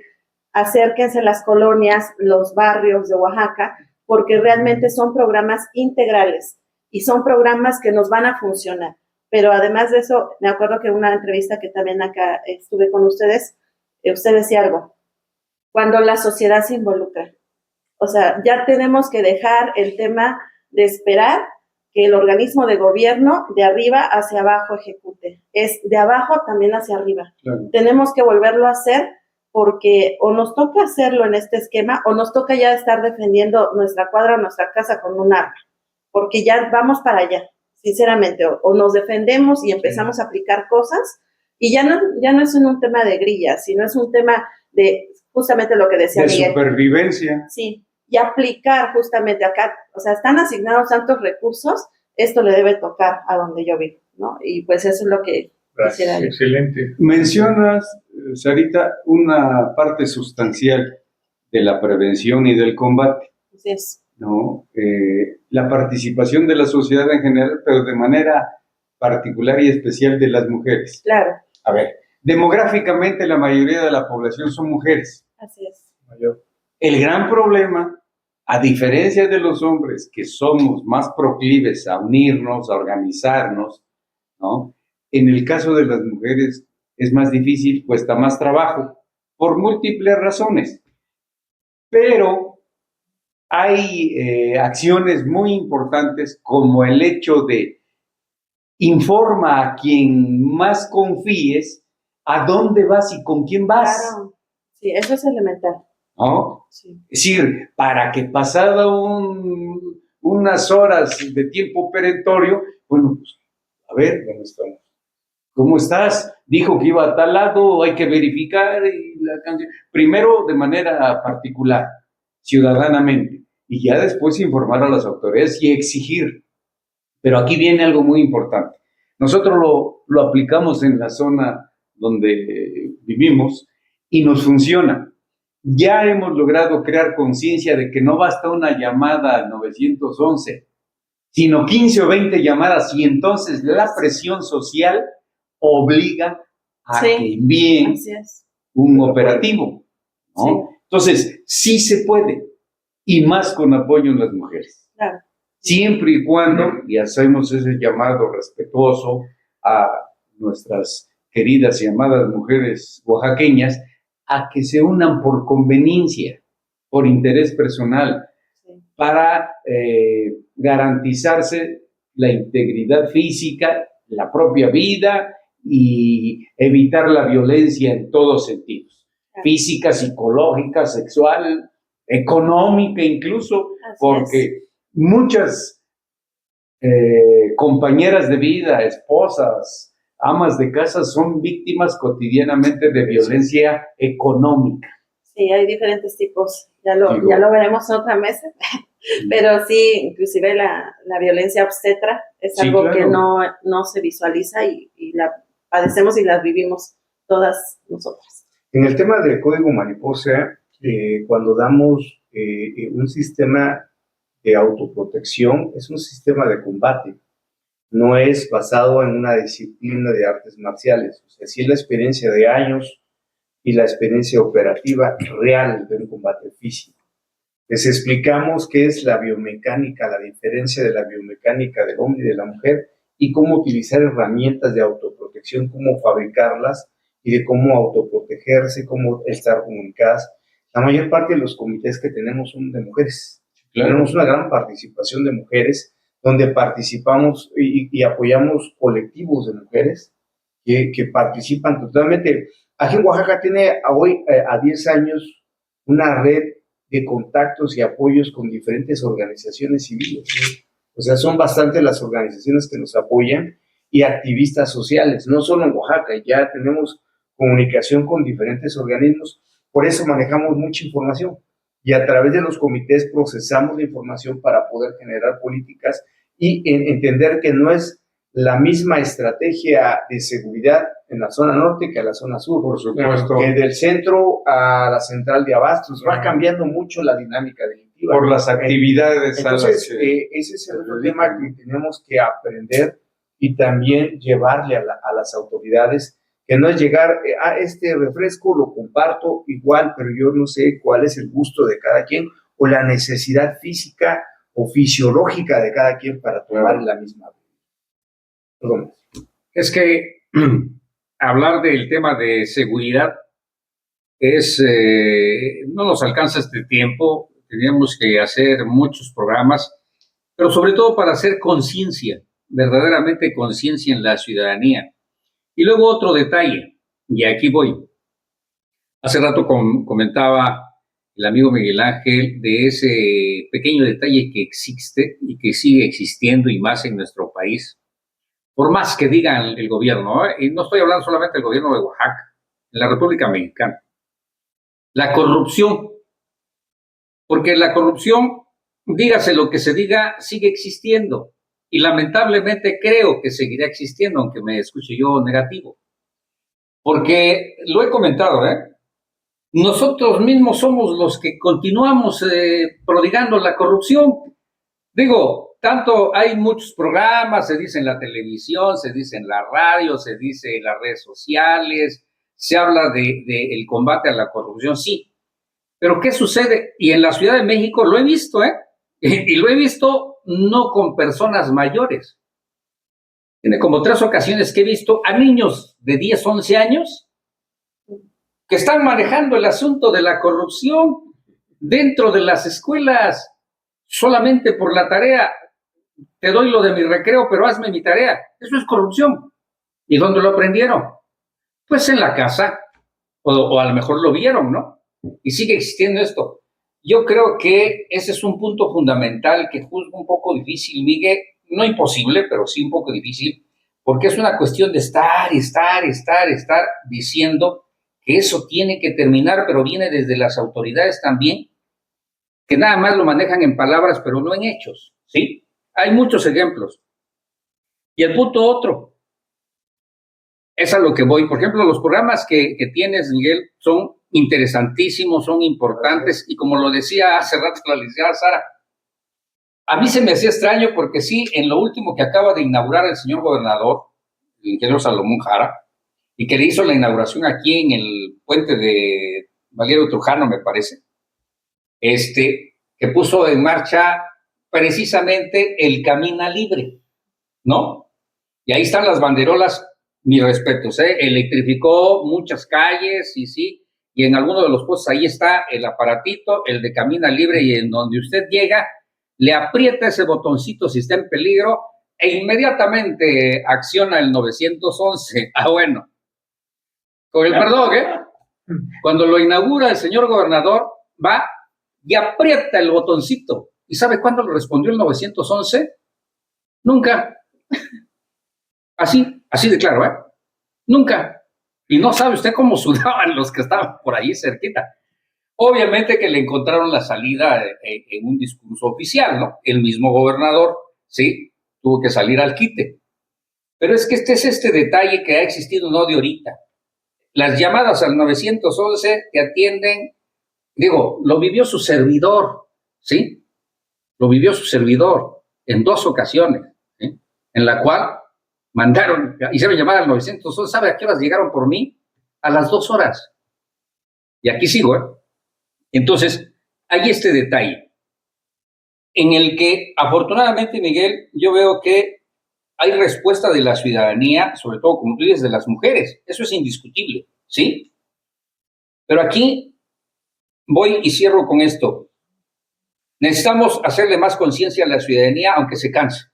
acérquense a las colonias, los barrios de Oaxaca, porque realmente son programas integrales y son programas que nos van a funcionar. Pero además de eso, me acuerdo que en una entrevista que también acá estuve con ustedes, usted decía algo, cuando la sociedad se involucra. O sea, ya tenemos que dejar el tema de esperar que el organismo de gobierno de arriba hacia abajo ejecute. Es de abajo también hacia arriba. Claro. Tenemos que volverlo a hacer porque o nos toca hacerlo en este esquema o nos toca ya estar defendiendo nuestra cuadra o nuestra casa con un arma, porque ya vamos para allá, sinceramente, o nos defendemos y empezamos a aplicar cosas y ya no es un tema de grillas, sino es un tema de justamente lo que decía
de
Miguel.
Supervivencia.
Sí, y aplicar justamente acá, o sea, están asignados tantos recursos, esto le debe tocar a donde yo vivo, ¿no? Y pues eso es lo que
Gracias.
Quisiera-
Excelente.
Mencionas, Sarita, una parte sustancial de la prevención y del combate,
Así es.
¿no? La participación de la sociedad en general, pero de manera particular y especial de las mujeres.
Claro,
A ver, demográficamente la mayoría de la población son mujeres.
así es.
Mayor.
El gran problema, a diferencia de los hombres, que somos más proclives a unirnos, a organizarnos, ¿no? En el caso de las mujeres es más difícil, cuesta más trabajo, por múltiples razones. Pero hay acciones muy importantes como el hecho de informa a quien más confíes a dónde vas y con quién vas,
Claro. Sí, eso es elemental.
¿no?
Sí.
Es decir, para que pasado unas horas de tiempo perentorio, bueno, pues, a ver,
¿Dónde estamos?
¿cómo estás? Dijo que iba a tal lado, hay que verificar y la canción. Primero de manera particular, ciudadanamente, y ya después informar a las autoridades y exigir. Pero aquí viene algo muy importante. Nosotros lo aplicamos en la zona donde vivimos y nos funciona. Ya hemos logrado crear conciencia de que no basta una llamada al 911, sino 15 o 20 llamadas, y entonces la presión social obliga a
Sí,
que envíen
Así es.
un operativo, ¿no?
Sí.
Entonces, sí se puede, y más con apoyo en las mujeres.
Claro.
Siempre y cuando, y hacemos ese llamado respetuoso a nuestras queridas y amadas mujeres oaxaqueñas, a que se unan por conveniencia, por interés personal,
Sí.
para garantizarse la integridad física, la propia vida y evitar la violencia en todos sentidos,
Claro.
física, psicológica, sexual, económica incluso,
Así
porque
es.
muchas compañeras de vida, esposas, amas de casa son víctimas cotidianamente de violencia económica.
Sí, hay diferentes tipos. Ya
Digo.
lo veremos en otra mesa. Pero sí, inclusive la violencia obstetra es
Sí,
algo
claro.
que no se visualiza y la padecemos y la vivimos todas nosotras.
En el tema del código mariposa, cuando damos un sistema de autoprotección, es un sistema de combate, no es basado en una disciplina de artes marciales. O sea, sí es la experiencia de años y la experiencia operativa real de un combate físico. Les explicamos qué es la biomecánica, la diferencia de la biomecánica del hombre y de la mujer, y cómo utilizar herramientas de autoprotección, cómo fabricarlas y de cómo autoprotegerse, cómo estar comunicadas. La mayor parte de los comités que tenemos son de mujeres.
Claro.
Tenemos una gran participación de mujeres, donde participamos y apoyamos colectivos de mujeres que participan totalmente. Aquí en Oaxaca tiene hoy, a 10 años, una red de contactos y apoyos con diferentes organizaciones civiles, ¿sí? O sea, son bastantes las organizaciones que nos apoyan y activistas sociales, no solo en Oaxaca, ya tenemos comunicación con diferentes organismos, por eso manejamos mucha información y a través de los comités procesamos la información para poder generar políticas y entender que no es la misma estrategia de seguridad en la zona norte que a la zona sur.
Por supuesto.
Que del centro a la central de abastos va cambiando mucho la dinámica delictiva.
Por las actividades a las
Entonces,
que
ese es el otro
se
tema
dedican.
que tenemos que aprender y también llevarle a las autoridades, que no es llegar a este refresco, lo comparto igual, pero yo no sé cuál es el gusto de cada quien o la necesidad física o fisiológica de cada quien para tomar la misma. Perdón.
Es que hablar del tema de seguridad no nos alcanza este tiempo, teníamos que hacer muchos programas, pero sobre todo para hacer conciencia, verdaderamente conciencia en la ciudadanía. Y luego otro detalle, y aquí voy. Hace rato comentaba el amigo Miguel Ángel de ese pequeño detalle que existe y que sigue existiendo y más en nuestro país. Por más que digan el gobierno, y no estoy hablando solamente del gobierno de Oaxaca, en la República Mexicana, la corrupción, porque la corrupción, dígase lo que se diga, sigue existiendo. y lamentablemente creo que seguirá existiendo, aunque me escuche yo negativo. Porque lo he comentado, nosotros mismos somos los que continuamos prodigando la corrupción. Digo, tanto hay muchos programas, se dice en la televisión, se dice en la radio, se dice en las redes sociales, se habla de el combate a la corrupción, sí. Pero ¿qué sucede? Y en la Ciudad de México lo he visto, y lo he visto no con personas mayores. Tiene como 3 ocasiones que he visto a niños de 10, 11 años que están manejando el asunto de la corrupción dentro de las escuelas, solamente por la tarea. Te doy lo de mi recreo, pero hazme mi tarea. Eso es corrupción. ¿Y dónde lo aprendieron? Pues en la casa, o a lo mejor lo vieron, ¿no? Y sigue existiendo esto. Yo creo que ese es un punto fundamental que juzgo un poco difícil, Miguel, no imposible, pero sí un poco difícil, porque es una cuestión de estar diciendo que eso tiene que terminar, pero viene desde las autoridades también, que nada más lo manejan en palabras, pero no en hechos, ¿sí? Hay muchos ejemplos. Y el punto otro, es a lo que voy. Por ejemplo, los programas que tienes, Miguel, son interesantísimos, son importantes, y como lo decía hace rato la licenciada Sara, a mí se me hacía extraño porque sí, en lo último que acaba de inaugurar el señor gobernador, el ingeniero Salomón Jara, y que le hizo la inauguración aquí en el puente de Valero Trujano, me parece, que puso en marcha precisamente el Camina Libre, ¿no? Y ahí están las banderolas, mis respetos, electrificó muchas calles, y sí, y en alguno de los puestos ahí está el aparatito, el de Camina Libre, y en donde usted llega, le aprieta ese botoncito si está en peligro, e inmediatamente acciona el 911. Ah, bueno, con el perdón, cuando lo inaugura el señor gobernador, va y aprieta el botoncito. ¿Y sabe cuándo le respondió el 911? Nunca. Así de claro, Nunca. Y no sabe usted cómo sudaban los que estaban por ahí cerquita. Obviamente que le encontraron la salida en un discurso oficial, ¿no? El mismo gobernador, sí, tuvo que salir al quite. Pero es que este es este detalle que ha existido no de ahorita. Las llamadas al 911 te atienden, digo, lo vivió su servidor, ¿sí? Lo vivió su servidor en 2 ocasiones, ¿sí? En la cual hicieron llamada al 911, ¿sabe a qué horas llegaron por mí? A las 2 horas. Y aquí sigo, Entonces, hay este detalle en el que, afortunadamente, Miguel, yo veo que hay respuesta de la ciudadanía, sobre todo, como tú dices, de las mujeres. Eso es indiscutible, ¿sí? Pero aquí voy y cierro con esto. Necesitamos hacerle más conciencia a la ciudadanía, aunque se canse,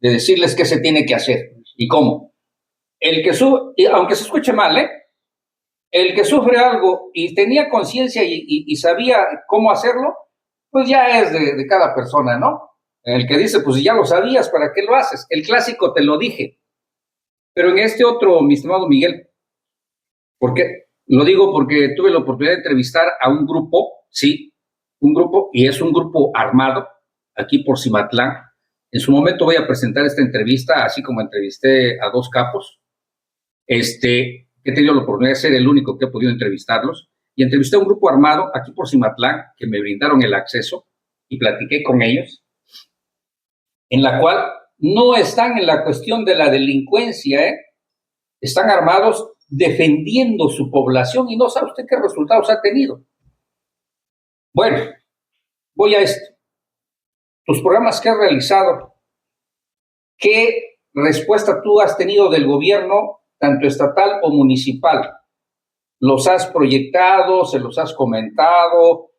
de decirles qué se tiene que hacer y cómo. Aunque se escuche mal, el que sufre algo y tenía conciencia y sabía cómo hacerlo, pues ya es de cada persona, ¿no? El que dice, pues ya lo sabías, ¿para qué lo haces? El clásico, te lo dije. Pero en este otro, mi estimado Miguel, lo digo porque tuve la oportunidad de entrevistar a un grupo, sí, y es un grupo armado, aquí por Cimatlán. En su momento voy a presentar esta entrevista, así como entrevisté a 2 capos, que he tenido la oportunidad de ser el único que he podido entrevistarlos, y entrevisté a un grupo armado aquí por Cimatlán, que me brindaron el acceso, y platiqué con ellos, en la cual no están en la cuestión de la delincuencia, están armados defendiendo su población, y no sabe usted qué resultados ha tenido. Bueno, voy a esto. Tus programas que has realizado, ¿qué respuesta tú has tenido del gobierno, tanto estatal o municipal? ¿Los has proyectado, se los has comentado,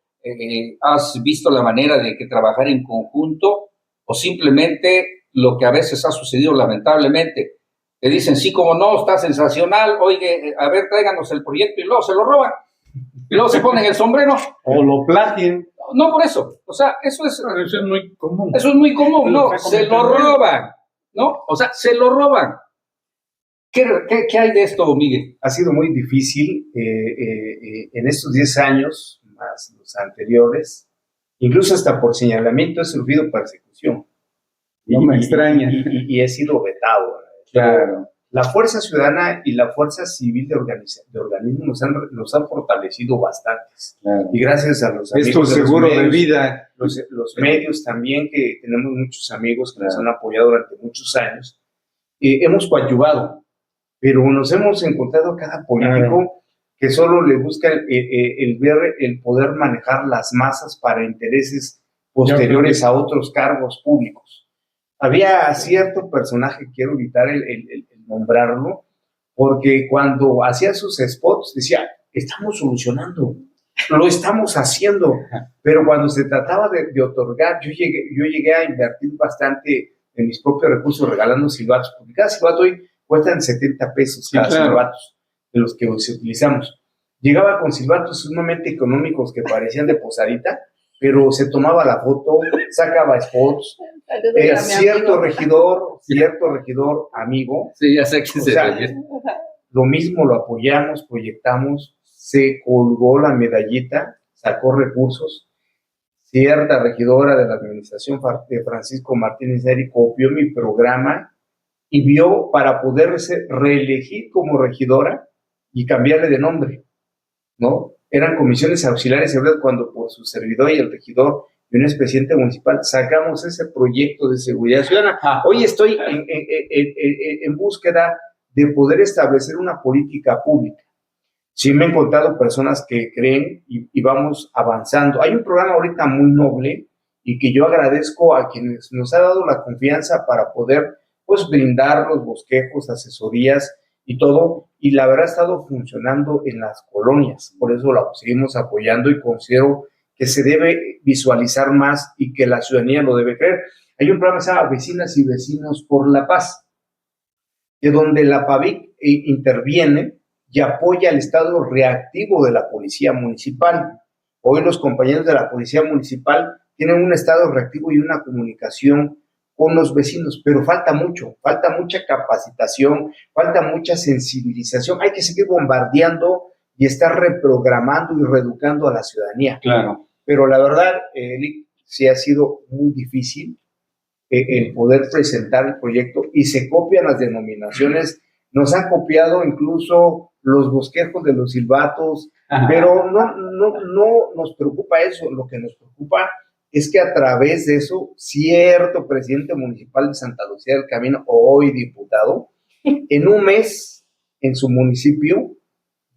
has visto la manera de que trabajar en conjunto, o simplemente lo que a veces ha sucedido lamentablemente, te dicen sí, como no, está sensacional, oye, a ver, tráiganos el proyecto, y luego se lo roban, y luego se ponen el sombrero?
O lo plagien.
No, por eso, o sea, eso es
muy común.
Eso es muy común, ¿no? Se lo roban, ¿no? O sea, se lo roban. ¿Qué hay de esto, Miguel?
Ha sido muy difícil en estos 10 años, más los anteriores, incluso hasta por señalamiento he sufrido persecución.
No me extraña.
Y he sido vetado.
Claro.
La Fuerza Ciudadana y la Fuerza Civil de organismos nos han fortalecido bastantes.
Claro.
Y gracias a los
Es
amigos
tu
de los
seguro de
medios,
vida.
los medios también, que tenemos muchos amigos que nos han apoyado durante muchos años, hemos coadyuvado, pero nos hemos encontrado cada político que solo le busca el poder manejar las masas para intereses posteriores a otros cargos públicos. Había cierto personaje, quiero evitar el nombrarlo, porque cuando hacía sus spots decía, estamos solucionando, lo estamos haciendo, pero cuando se trataba de otorgar, yo llegué a invertir bastante en mis propios recursos regalando silbatos, porque cada silbato hoy cuestan 70 pesos cada silbatos de los que utilizamos. Llegaba con silbatos sumamente económicos que parecían de posadita, pero se tomaba la foto, sacaba spots. Cierto regidor amigo.
Sí, ya sé que se refiere.
Lo mismo lo apoyamos, proyectamos, se colgó la medallita, sacó recursos. Cierta regidora de la administración de Francisco Martínez Neri copió mi programa y vio para poderse reelegir como regidora y cambiarle de nombre, ¿no? Eran comisiones auxiliares, cuando por su servidor y el regidor y un expresidente municipal sacamos ese proyecto de seguridad ciudadana. Hoy estoy en búsqueda de poder establecer una política pública. Sí me he encontrado personas que creen y vamos avanzando. Hay un programa ahorita muy noble y que yo agradezco a quienes nos ha dado la confianza para poder pues brindar los bosquejos, asesorías y todo, y la verdad ha estado funcionando en las colonias, por eso la seguimos apoyando y considero que se debe visualizar más y que la ciudadanía lo debe creer. Hay un programa que se llama Vecinas y Vecinos por la Paz, de donde la PAVIC interviene y apoya el estado reactivo de la policía municipal. Hoy los compañeros de la policía municipal tienen un estado reactivo y una comunicación con los vecinos, pero falta mucha capacitación, falta mucha sensibilización. Hay que seguir bombardeando y estar reprogramando y reeducando a la ciudadanía.
Claro.
Pero la verdad, sí ha sido muy difícil el poder presentar el proyecto y se copian las denominaciones. Nos han copiado incluso los bosquejos de los silbatos, pero no nos preocupa eso. Lo que nos preocupa es que a través de eso, cierto presidente municipal de Santa Lucía del Camino, hoy diputado, en un mes en su municipio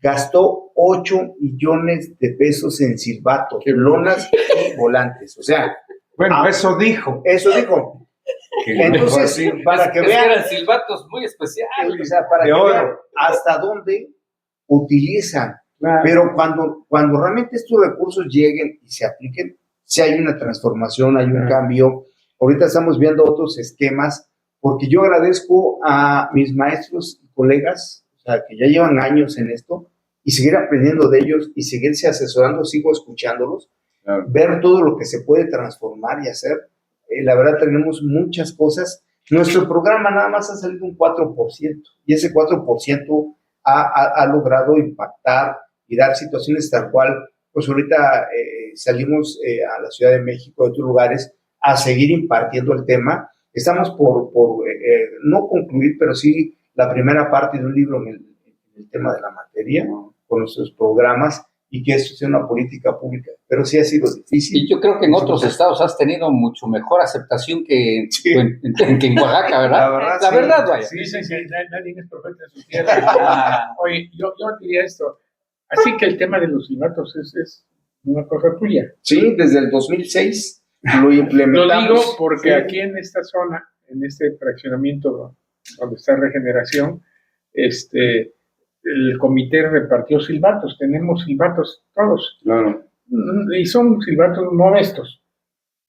gastó 8 millones de pesos en silbatos, lonas y volantes. O sea,
bueno, eso dijo.
Entonces, para que vean,
eran silbatos muy especiales.
O sea, para que vean hasta dónde utilizan. Claro. Pero cuando realmente estos recursos lleguen y se apliquen, si hay una transformación, hay un cambio. Ahorita estamos viendo otros esquemas, porque yo agradezco a mis maestros y colegas, o sea, que ya llevan años en esto, y seguir aprendiendo de ellos y seguirse asesorando, sigo escuchándolos, ver todo lo que se puede transformar y hacer. La verdad, tenemos muchas cosas. Nuestro programa nada más ha salido un 4%, y ese 4% ha logrado impactar y dar situaciones tal cual. Pues ahorita salimos a la Ciudad de México, de otros lugares, a seguir impartiendo el tema. Estamos por no concluir, pero sí la primera parte de un libro en el tema de la materia, con nuestros programas, y que esto sea una política pública. Pero sí ha sido difícil.
Y yo creo que en otros estados has tenido mucho mejor aceptación que en Oaxaca, ¿verdad? La verdad, vaya.
Sí, nadie es profeta en su tierra. Oye, yo diría esto. Así que el tema de los silbatos es una cosa tuya.
Sí, desde el 2006 lo implementamos.
Lo digo porque aquí en esta zona, en este fraccionamiento donde está Regeneración, el comité repartió silbatos. Tenemos silbatos todos.
Claro.
Y son silbatos modestos.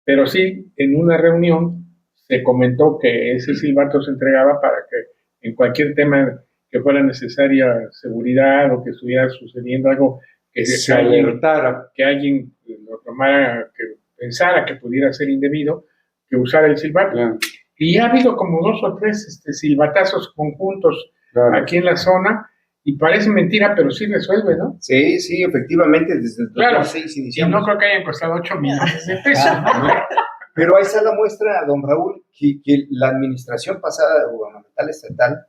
Pero sí, en una reunión se comentó que ese silbato se entregaba para que en cualquier tema que fuera necesaria seguridad o que estuviera sucediendo algo que alguien lo tomara, que pensara que pudiera ser indebido, que usara el silbato. Claro. Y ha habido como 2 o 3 silbatazos conjuntos aquí en la zona, y parece mentira, pero sí resuelve, ¿no?
Sí, efectivamente, desde el 2006 iniciamos.
Y no creo que hayan costado 8 millones de pesos, ¿no?
Pero ahí está la muestra, don Raúl, que la administración pasada gubernamental estatal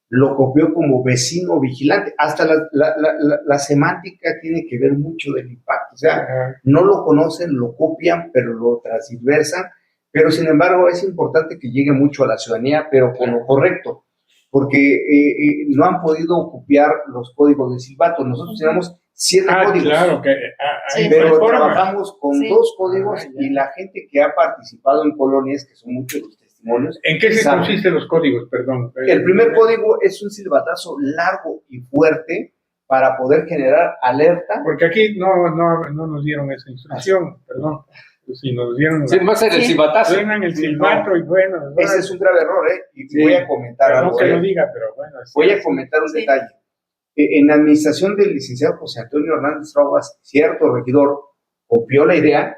lo copió como vecino vigilante. Hasta la semántica tiene que ver mucho del impacto. O sea, no lo conocen, lo copian, pero lo transversan. Pero, sin embargo, es importante que llegue mucho a la ciudadanía, pero con lo correcto, porque no han podido copiar los códigos de silbato. Nosotros tenemos 7 códigos.
Claro,
pero trabajamos con 2 códigos y la gente que ha participado en colonias, que son muchos los testimonios.
¿En qué se consisten los códigos? Perdón.
El primer código es un silbatazo largo y fuerte para poder generar alerta.
Porque aquí no nos dieron esa instrucción, perdón. Si nos dieron.
Sí, va a ser el silbatazo.
Suenan el silbato y bueno.
Ese es un grave error, y voy a comentar algo.
No se lo diga, pero bueno.
Voy a comentar un detalle. En la administración del licenciado José Antonio Hernández Rojas, cierto regidor copió la idea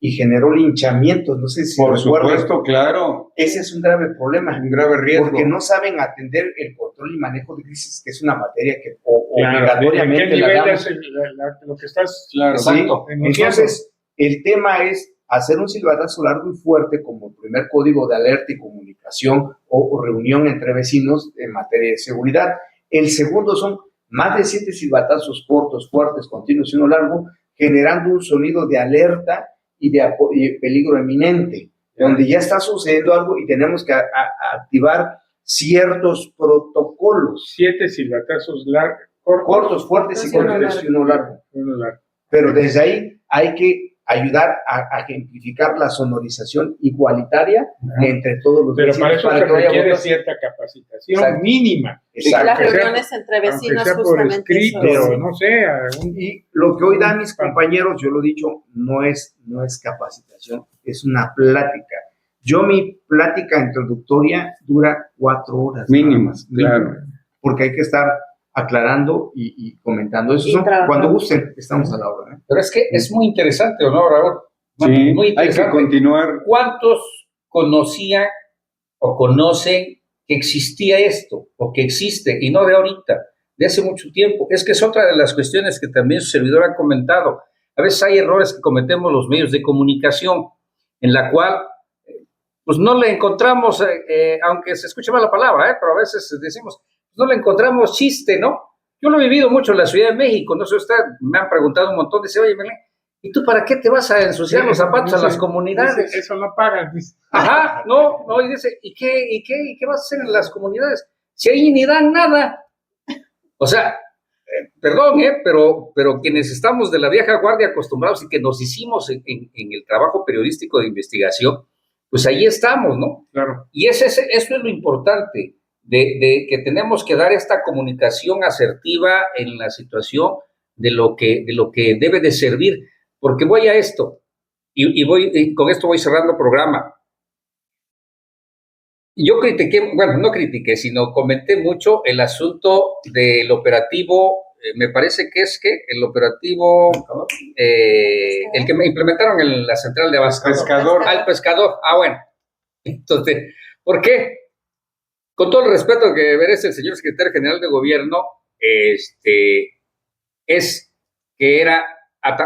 y generó linchamientos. No sé si
por
recuerdan.
supuesto, claro.
Ese es un grave problema.
Un grave riesgo.
Porque no saben atender el control y manejo de crisis, que es una materia que
Claro,
obligatoriamente
¿en qué
la
nivel
damos.
es lo que estás?
Claro,
exacto.
Entonces, el tema es hacer un silbatazo largo y fuerte como el primer código de alerta y comunicación o reunión entre vecinos en materia de seguridad. El segundo son más de 7 silbatazos cortos, fuertes, continuos y uno largo, generando un sonido de alerta y de peligro eminente, donde ya está sucediendo algo y tenemos que activar ciertos protocolos.
7 silbatazos
cortos, fuertes y continuos y uno largo. Pero desde ahí hay que ayudar a ejemplificar la sonorización igualitaria entre todos los
vecinos. Pero para eso se requiere cierta capacitación mínima.
Exacto. Las reuniones entre vecinos justamente
escrito, pero no sé.
Y lo que hoy dan mis compañeros, yo lo he dicho, no es capacitación, es una plática. Mi plática introductoria dura 4 horas.
Mínimas, claro.
Porque hay que estar aclarando y comentando. Eso cuando gusten, estamos a la hora.
Pero es que es muy interesante, ¿no, Raúl?
Sí,
muy interesante.
Hay que continuar.
¿Cuántos conocían o conocen que existía esto o que existe y no de ahorita, de hace mucho tiempo? Es que es otra de las cuestiones que también su servidor ha comentado. A veces hay errores que cometemos los medios de comunicación en la cual pues no le encontramos, aunque se escuche mal la palabra, pero a veces decimos, no le encontramos chiste, ¿no? Yo lo he vivido mucho en la Ciudad de México, no sé usted, me han preguntado un montón, dice, oye, Melén, ¿y tú para qué te vas a ensuciar los zapatos a las comunidades?
Dice, eso no pagan, dice.
Ajá, no, y dice, ¿y qué vas a hacer en las comunidades? Si ahí ni dan nada. O sea, perdón, pero quienes estamos de la vieja guardia acostumbrados y que nos hicimos en el trabajo periodístico de investigación, pues ahí estamos, ¿no?
Claro.
Y eso es lo importante. De que tenemos que dar esta comunicación asertiva en la situación de lo que debe de servir, porque voy a esto, y con esto voy cerrando el programa. Yo no critiqué, sino comenté mucho el asunto del operativo, me parece que el operativo, el que me implementaron en la central de abasto. El pescador, bueno. Entonces, ¿por qué? Con todo el respeto que merece el señor secretario general de gobierno, es que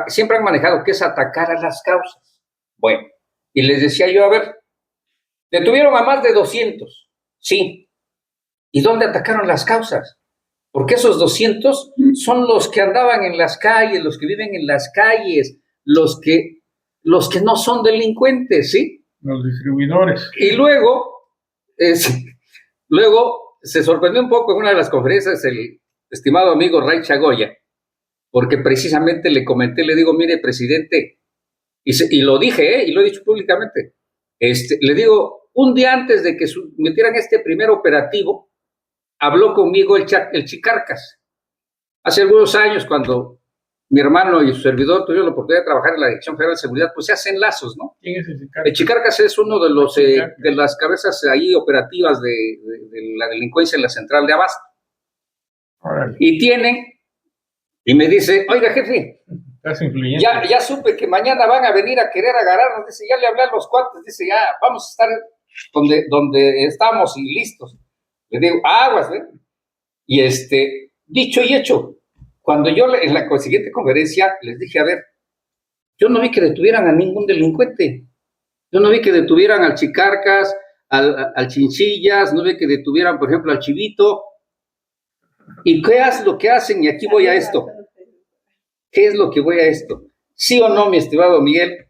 siempre han manejado que es atacar a las causas. Bueno, y les decía yo, a ver, detuvieron a más de 200, sí. ¿Y dónde atacaron las causas? Porque esos 200 son los que andaban en las calles, los que viven en las calles, los que no son delincuentes, ¿sí?
Los distribuidores.
Y luego se sorprendió un poco en una de las conferencias el estimado amigo Ray Chagoya, porque precisamente le comenté, le digo, mire, presidente, y lo dije, y lo he dicho públicamente, le digo, un día antes de que metieran este primer operativo, habló conmigo el Chicarcas. Hace algunos años, cuando mi hermano y su servidor tuvieron la oportunidad de trabajar en la Dirección Federal de Seguridad, pues se hacen lazos, ¿no?
¿Quién es el Chicarcas?
El Chicarcas es uno de las cabezas ahí operativas de la delincuencia en la central de Abasto.
Órale.
Y me dice, oiga, jefe,
estás influyente.
Ya supe que mañana van a venir a querer agarrarnos, dice, ya le hablé a los cuates, dice, ya vamos a estar donde estamos y listos. Le digo, aguas, ¿eh? Y dicho y hecho, cuando yo en la siguiente conferencia les dije, a ver, yo no vi que detuvieran a ningún delincuente. Yo no vi que detuvieran al Chicarcas, al Chinchillas, no vi que detuvieran, por ejemplo, al Chivito. ¿Y qué es lo que hacen? Y aquí voy a esto. ¿Qué es lo que voy a esto? ¿Sí o no, mi estimado Miguel?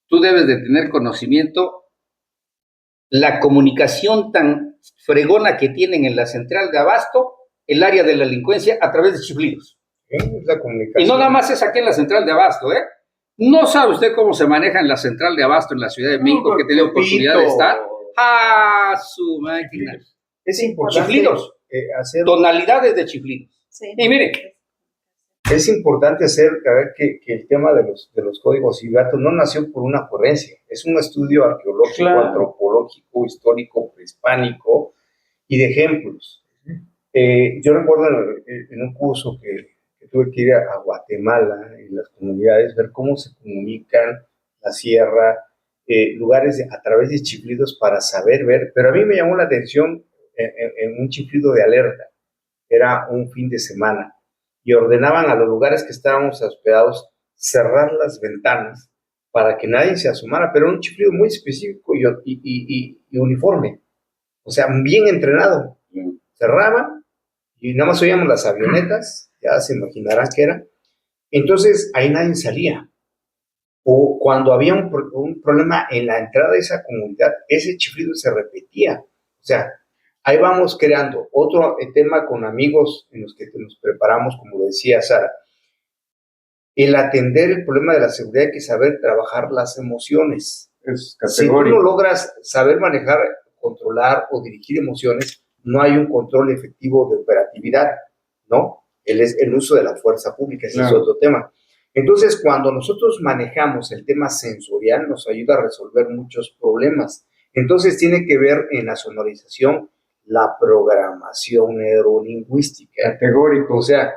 Tú debes de tener conocimiento la comunicación tan fregona que tienen en la central de abasto, el área de la delincuencia, a través de chiflidos.
La comunicación.
Y no nada más es aquí en la central de abasto, ¿eh? No sabe usted cómo se maneja en la central de abasto en la Ciudad de México, que he tenido oportunidad de estar. ¡Ah, su máquina!
Es importante
chiflidos,
hacer...
tonalidades de chiflidos.
Sí.
Y mire,
Es importante hacer ver que el tema de los códigos civiles no nació por una ocurrencia, es un estudio arqueológico,
Claro.
antropológico, histórico, prehispánico y de ejemplos. Yo recuerdo en un curso que tuve que ir a Guatemala, en las comunidades, ver cómo se comunican la sierra, lugares a través de chiflidos para saber ver, pero a mí me llamó la atención en un chiflido de alerta, era un fin de semana, y ordenaban a los lugares que estábamos hospedados cerrar las ventanas para que nadie se asomara, pero era un chiflido muy específico y uniforme, o sea, bien entrenado. Cerraban y nada más oíamos las avionetas, ya se imaginarán qué era. Entonces ahí nadie salía. O cuando había un problema en la entrada de esa comunidad, ese chiflido se repetía. O sea, ahí vamos creando otro tema con amigos en los que nos preparamos, como decía Sara. El atender el problema de la seguridad hay que saber trabajar las emociones.
Es
Si tú
categórico.
no logras saber manejar, controlar o dirigir emociones, no hay un control efectivo de operatividad, ¿no? El uso de la fuerza pública, ese
Claro.
es otro tema. Entonces, cuando nosotros manejamos el tema sensorial, nos ayuda a resolver muchos problemas. Entonces, tiene que ver en la sonorización la programación neurolingüística.
Categórico.
O sea,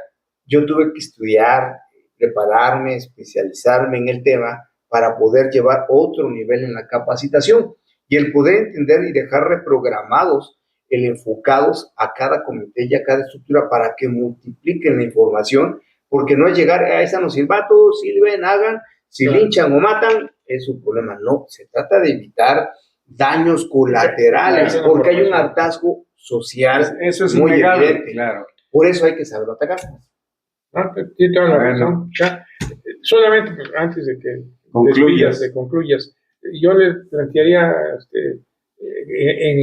yo tuve que estudiar, prepararme, especializarme en el tema para poder llevar otro nivel en la capacitación y el poder entender y dejar reprogramados el enfocados a cada comité y a cada estructura para que multipliquen la información, porque no es llegar a esa no silbatos, silben, hagan, si linchan o matan, es su problema. No, se trata de evitar daños colaterales, porque hay un hartazgo social
Eso es
muy
innegable,
evidente.
claro.
Por eso hay que saberlo atacar.
No, tiene toda la
Bueno.
razón. Ya, solamente pues, antes de que
Concluyas.
concluyas, yo le plantearía,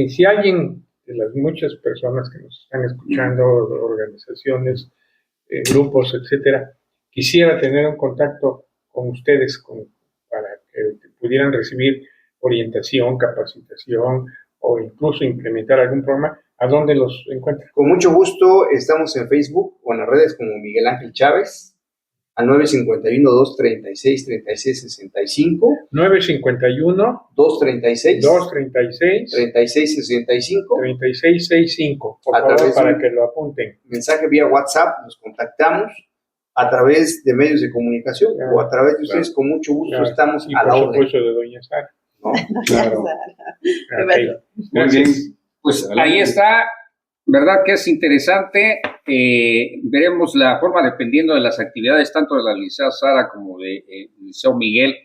si alguien de las muchas personas que nos están escuchando, organizaciones, grupos, etcétera, quisiera tener un contacto con ustedes para que pudieran recibir orientación, capacitación o incluso implementar algún programa, ¿a dónde los encuentran?
Con mucho gusto, estamos en Facebook o en las redes como Miguel Ángel Chávez, al 951-236-3665,
951
236
236
3665,
3665, por
A
favor,
través de
para
un-
que lo apunten.
mensaje vía WhatsApp, nos contactamos a través de medios de comunicación
Claro,
o a través de ustedes,
claro.
con mucho gusto
Claro.
estamos
Y
a
por
la orden.
supuesto de doña Sara.
¿no?
Claro.
Ok.
bello.
Muy
Gracias.
bien.
pues ahí está, ¿verdad? Que es interesante. Veremos la forma, dependiendo de las actividades, tanto de la licenciada Sara como de Liceo Miguel,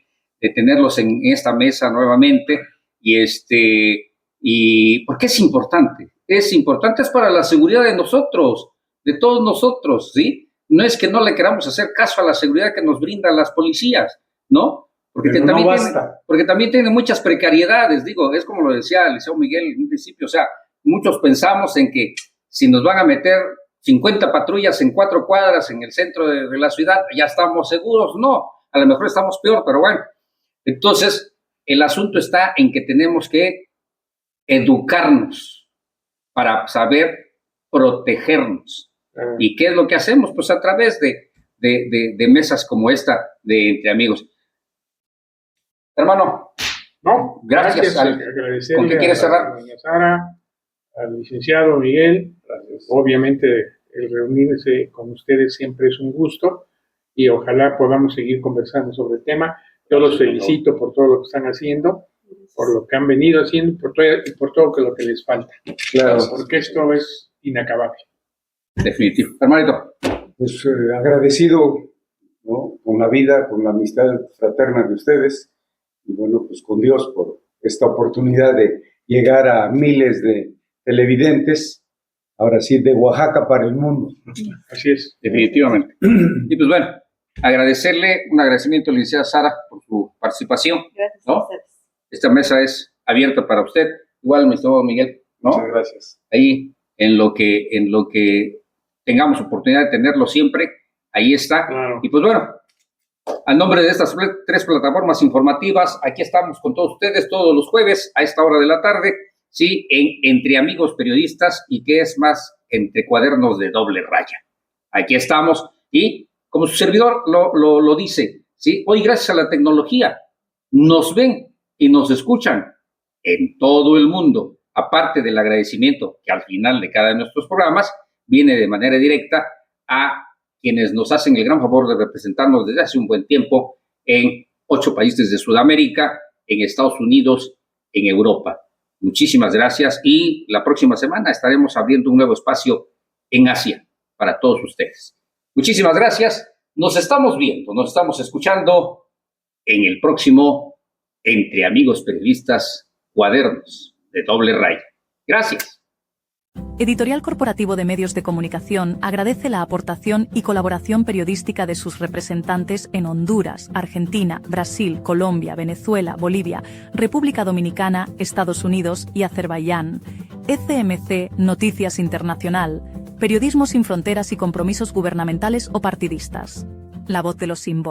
de tenerlos en esta mesa nuevamente. Y ¿por qué es importante? Es importante, es para la seguridad de nosotros, de todos nosotros, ¿sí? No es que no le queramos hacer caso a la seguridad que nos brindan las policías, ¿no? Porque
Pero no
también
basta.
porque también tiene muchas precariedades, digo, es como lo decía Liceo Miguel en un principio, o sea, muchos pensamos en que si nos van a meter 50 patrullas en 4 cuadras en el centro de la ciudad, ya estamos seguros. No, a lo mejor estamos peor, pero bueno. Entonces, el asunto está en que tenemos que educarnos para saber protegernos. ¿Y qué es lo que hacemos? Pues a través de mesas como esta de Entre Amigos. Hermano,
No,
Gracias,
agradecerle
¿con qué quieres cerrar?
a doña Sara, al licenciado Miguel. Obviamente, el reunirse con ustedes siempre es un gusto y ojalá podamos seguir conversando sobre el tema. Yo los felicito por todo lo que están haciendo, por lo que han venido haciendo y por todo lo que les falta.
Claro.
Porque esto es inacabable.
Definitivo. Hermanito,
Pues agradecido, ¿no? Con la vida, con la amistad fraterna de ustedes. y bueno, pues con Dios por esta oportunidad de llegar a miles de televidentes, ahora sí, de Oaxaca para el mundo.
Así es.
Definitivamente. Y pues bueno, agradecerle, un agradecimiento a la licenciada Sara por su participación.
Gracias
¿no?
a ustedes.
Esta mesa es abierta para usted. Igual, mi estimado Miguel, ¿no?
Muchas gracias.
Ahí, en lo que tengamos oportunidad de tenerlo siempre, ahí está.
Claro.
Y pues bueno, a nombre de estas 3 plataformas informativas, aquí estamos con todos ustedes todos los jueves a esta hora de la tarde, sí, Entre Amigos Periodistas y que es más, Entre Cuadernos de Doble Raya. Aquí estamos y como su servidor lo dice, sí, hoy gracias a la tecnología nos ven y nos escuchan en todo el mundo. Aparte del agradecimiento que al final de cada de nuestros programas viene de manera directa a quienes nos hacen el gran favor de representarnos desde hace un buen tiempo en 8 países de Sudamérica, en Estados Unidos, en Europa. Muchísimas gracias y la próxima semana estaremos abriendo un nuevo espacio en Asia para todos ustedes. Muchísimas gracias. Nos estamos viendo, nos estamos escuchando en el próximo Entre Amigos Periodistas, Cuadernos de Doble Raya. Gracias.
Editorial Corporativo de Medios de Comunicación agradece la aportación y colaboración periodística de sus representantes en Honduras, Argentina, Brasil, Colombia, Venezuela, Bolivia, República Dominicana, Estados Unidos y Azerbaiyán. ECMC Noticias Internacional. Periodismo sin fronteras y compromisos gubernamentales o partidistas. La voz de los sin voz.